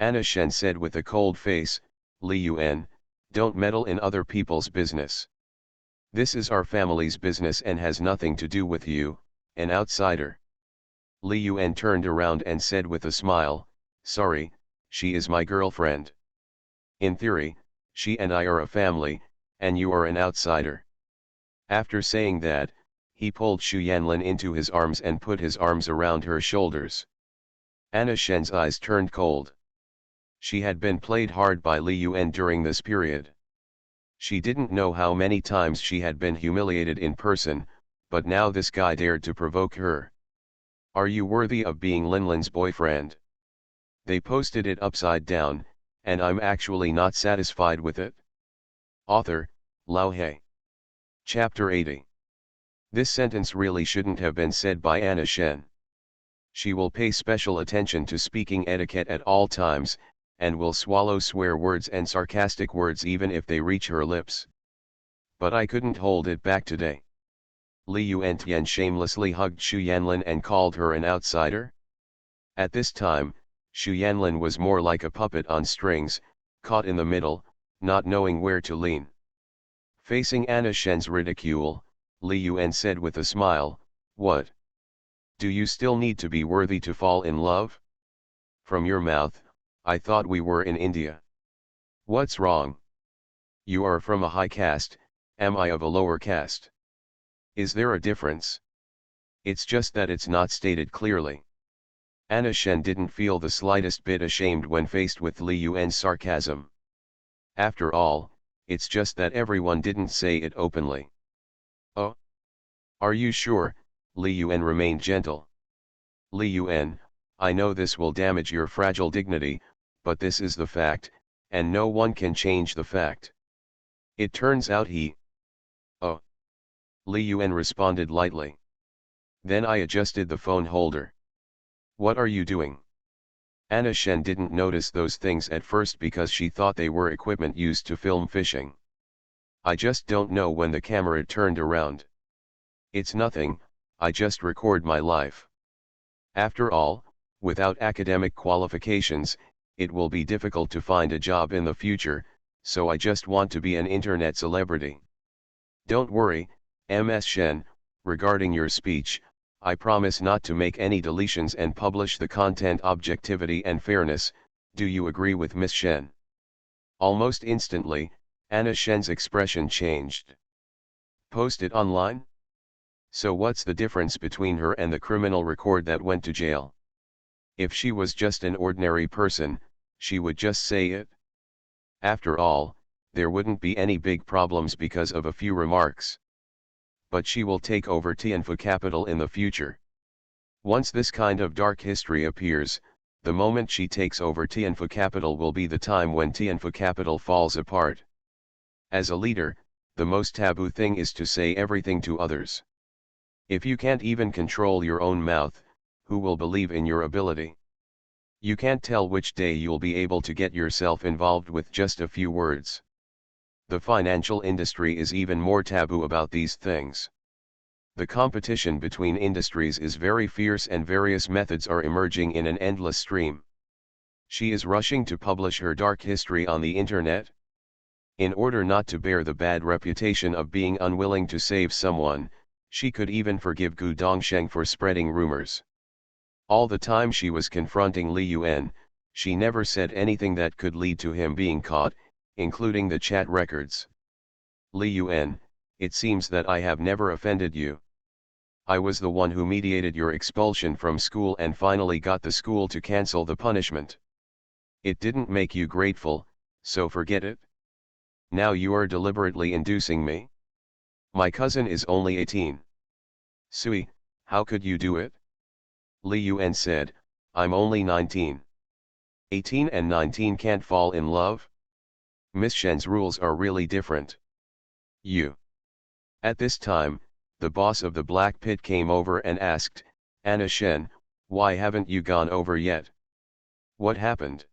Anna Shen said with a cold face, "Li Yuan, don't meddle in other people's business. This is our family's business and has nothing to do with you, an outsider." Li Yuan turned around and said with a smile, "Sorry, she is my girlfriend. In theory, she and I are a family, and you are an outsider." After saying that, he pulled Xu Yanlin into his arms and put his arms around her shoulders. Anna Shen's eyes turned cold. She had been played hard by Li Yuan during this period. She didn't know how many times she had been humiliated in person, but now this guy dared to provoke her. "Are you worthy of being Linlin's boyfriend? They posted it upside down, and I'm actually not satisfied with it." Author, Lao He. Chapter 80. This sentence really shouldn't have been said by Anna Shen. She will pay special attention to speaking etiquette at all times, and will swallow swear words and sarcastic words even if they reach her lips. But I couldn't hold it back today. Li Yuan shamelessly hugged Xu Yanlin and called her an outsider. At this time, Xu Yanlin was more like a puppet on strings, caught in the middle, not knowing where to lean. Facing Anna Shen's ridicule, Li Yuan said with a smile, "What? Do you still need to be worthy to fall in love? From your mouth, I thought we were in India. What's wrong? You are from a high caste, am I of a lower caste? Is there a difference? It's just that it's not stated clearly." Anna Shen didn't feel the slightest bit ashamed when faced with Li Yuan's sarcasm. After all, it's just that everyone didn't say it openly. Oh? Are you sure? Li Yuan remained gentle. Li Yuan, I know this will damage your fragile dignity, but this is the fact, and no one can change the fact. It turns out he... Oh. Li Yuan responded lightly. Then I adjusted the phone holder. What are you doing? Anna Shen didn't notice those things at first because she thought they were equipment used to film fishing. I just don't know when the camera turned around. It's nothing, I just record my life. After all, without academic qualifications, it will be difficult to find a job in the future, so I just want to be an internet celebrity. Don't worry, Ms. Shen, regarding your speech, I promise not to make any deletions and publish the content objectivity and fairness. Do you agree with Miss Shen? Almost instantly, Anna Shen's expression changed. Post it online? So what's the difference between her and the criminal record that went to jail? If she was just an ordinary person, she would just say it. After all, there wouldn't be any big problems because of a few remarks. But she will take over Tianfu capital in the future. Once this kind of dark history appears, the moment she takes over Tianfu capital will be the time when Tianfu capital falls apart. As a leader, the most taboo thing is to say everything to others. If you can't even control your own mouth, who will believe in your ability? You can't tell which day you'll be able to get yourself involved with just a few words. The financial industry is even more taboo about these things. The competition between industries is very fierce and various methods are emerging in an endless stream. She is rushing to publish her dark history on the internet. In order not to bear the bad reputation of being unwilling to save someone, she could even forgive Gu Dongsheng for spreading rumors. All the time she was confronting Li Yuan, she never said anything that could lead to him being caught, including the chat records. Li Yuan, it seems that I have never offended you. I was the one who mediated your expulsion from school and finally got the school to cancel the punishment. It didn't make you grateful, so forget it. Now you are deliberately inducing me. My cousin is only 18. Sui, how could you do it? Li Yuan said, I'm only 19. 18 and 19 can't fall in love? Miss Shen's rules are really different. You. At this time, the boss of the Black Pit came over and asked, Anna Shen, why haven't you gone over yet? What happened?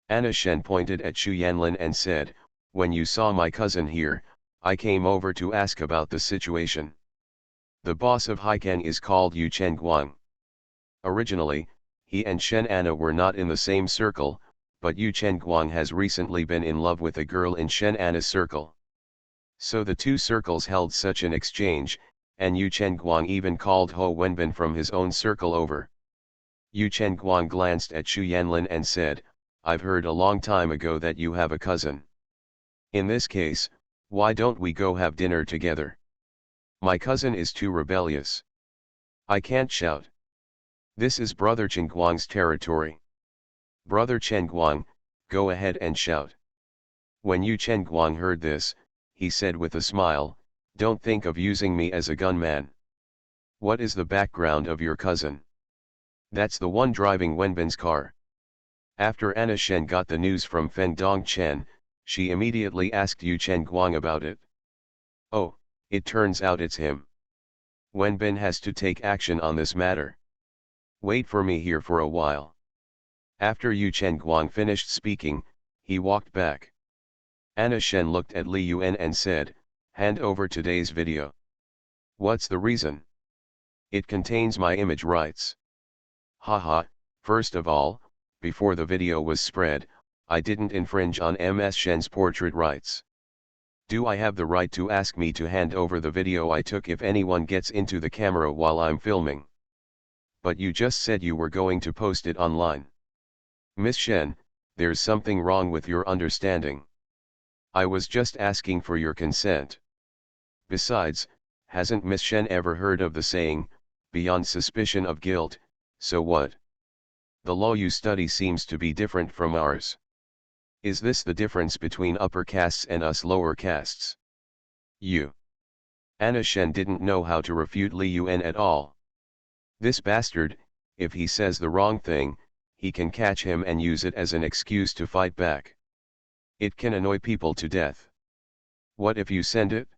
Anna Shen pointed at Xu Yanlin and said, when you saw my cousin here, I came over to ask about the situation. The boss of Haikan is called Yu Chenguang. Originally, he and Shen Anna were not in the same circle, but Yu Chenguang has recently been in love with a girl in Shen Anna's circle. So the two circles held such an exchange, and Yu Chenguang even called Ho Wenbin from his own circle over. Yu Chenguang glanced at Xu Yanlin and said, I've heard a long time ago that you have a cousin. In this case, why don't we go have dinner together? My cousin is too rebellious. I can't shout. This is Brother Chenguang's territory. Brother Chenguang, go ahead and shout. When Yu Chenguang heard this, he said with a smile, don't think of using me as a gunman. What is the background of your cousin? That's the one driving Wenbin's car. After Anna Shen got the news from Feng Dongchen, she immediately asked Yu Chenguang about it. Oh, it turns out it's him. Wenbin has to take action on this matter. Wait for me here for a while. After Yu Chenguang finished speaking, he walked back. Anna Shen looked at Li Yuan and said, hand over today's video. What's the reason? It contains my image rights. Haha, first of all, before the video was spread, I didn't infringe on Ms. Shen's portrait rights. Do I have the right to ask me to hand over the video I took if anyone gets into the camera while I'm filming? But you just said you were going to post it online. Miss Shen, there's something wrong with your understanding. I was just asking for your consent. Besides, hasn't Miss Shen ever heard of the saying, beyond suspicion of guilt, so what? The law you study seems to be different from ours. Is this the difference between upper castes and us lower castes? You. Anna Shen didn't know how to refute Li Yuan at all. This bastard, if he says the wrong thing, he can catch him and use it as an excuse to fight back. It can annoy people to death. What if you send it?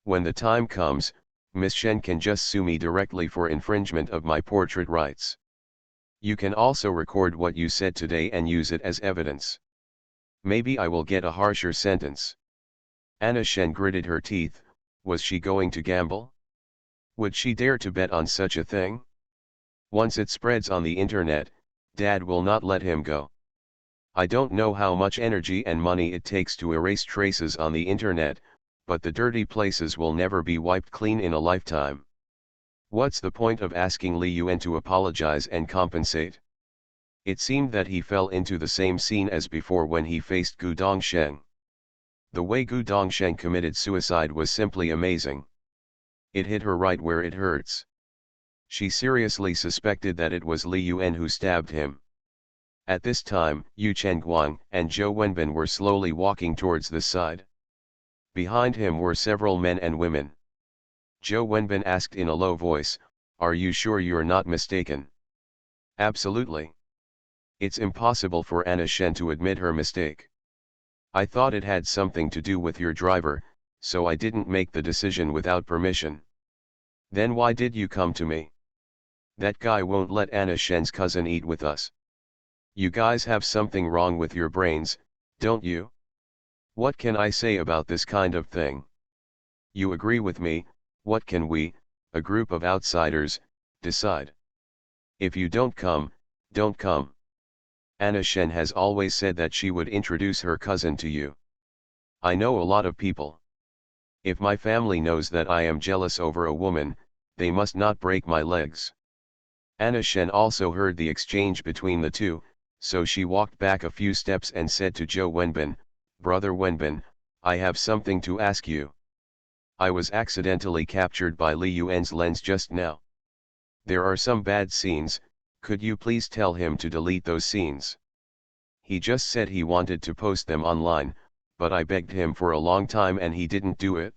When the time comes, Miss Shen can just sue me directly for infringement of my portrait rights. You can also record what you said today and use it as evidence. Maybe I will get a harsher sentence. Anna Shen gritted her teeth. Was she going to gamble? Would she dare to bet on such a thing? Once it spreads on the internet, Dad will not let him go. I don't know how much energy and money it takes to erase traces on the internet, but the dirty places will never be wiped clean in a lifetime. What's the point of asking Li Yuan to apologize and compensate? It seemed that he fell into the same scene as before when he faced Gu Dongsheng. The way Gu Dongsheng committed suicide was simply amazing. It hit her right where it hurts. She seriously suspected that it was Li Yuan who stabbed him. At this time, Yu Chengguang and Zhou Wenbin were slowly walking towards the side. Behind him were several men and women. Zhou Wenbin asked in a low voice, "Are you sure you're not mistaken?" "Absolutely. It's impossible for Anna Shen to admit her mistake. I thought it had something to do with your driver, so I didn't make the decision without permission." "Then why did you come to me?" "That guy won't let Anna Shen's cousin eat with us." "You guys have something wrong with your brains, don't you? What can I say about this kind of thing? You agree with me, what can we, a group of outsiders, decide? If you don't come, don't come. Anna Shen has always said that she would introduce her cousin to you. I know a lot of people. If my family knows that I am jealous over a woman, they must not break my legs." Anna Shen also heard the exchange between the two, so she walked back a few steps and said to Zhou Wenbin, "Brother Wenbin, I have something to ask you. I was accidentally captured by Li Yuan's lens just now. There are some bad scenes, could you please tell him to delete those scenes? He just said he wanted to post them online, but I begged him for a long time and he didn't do it."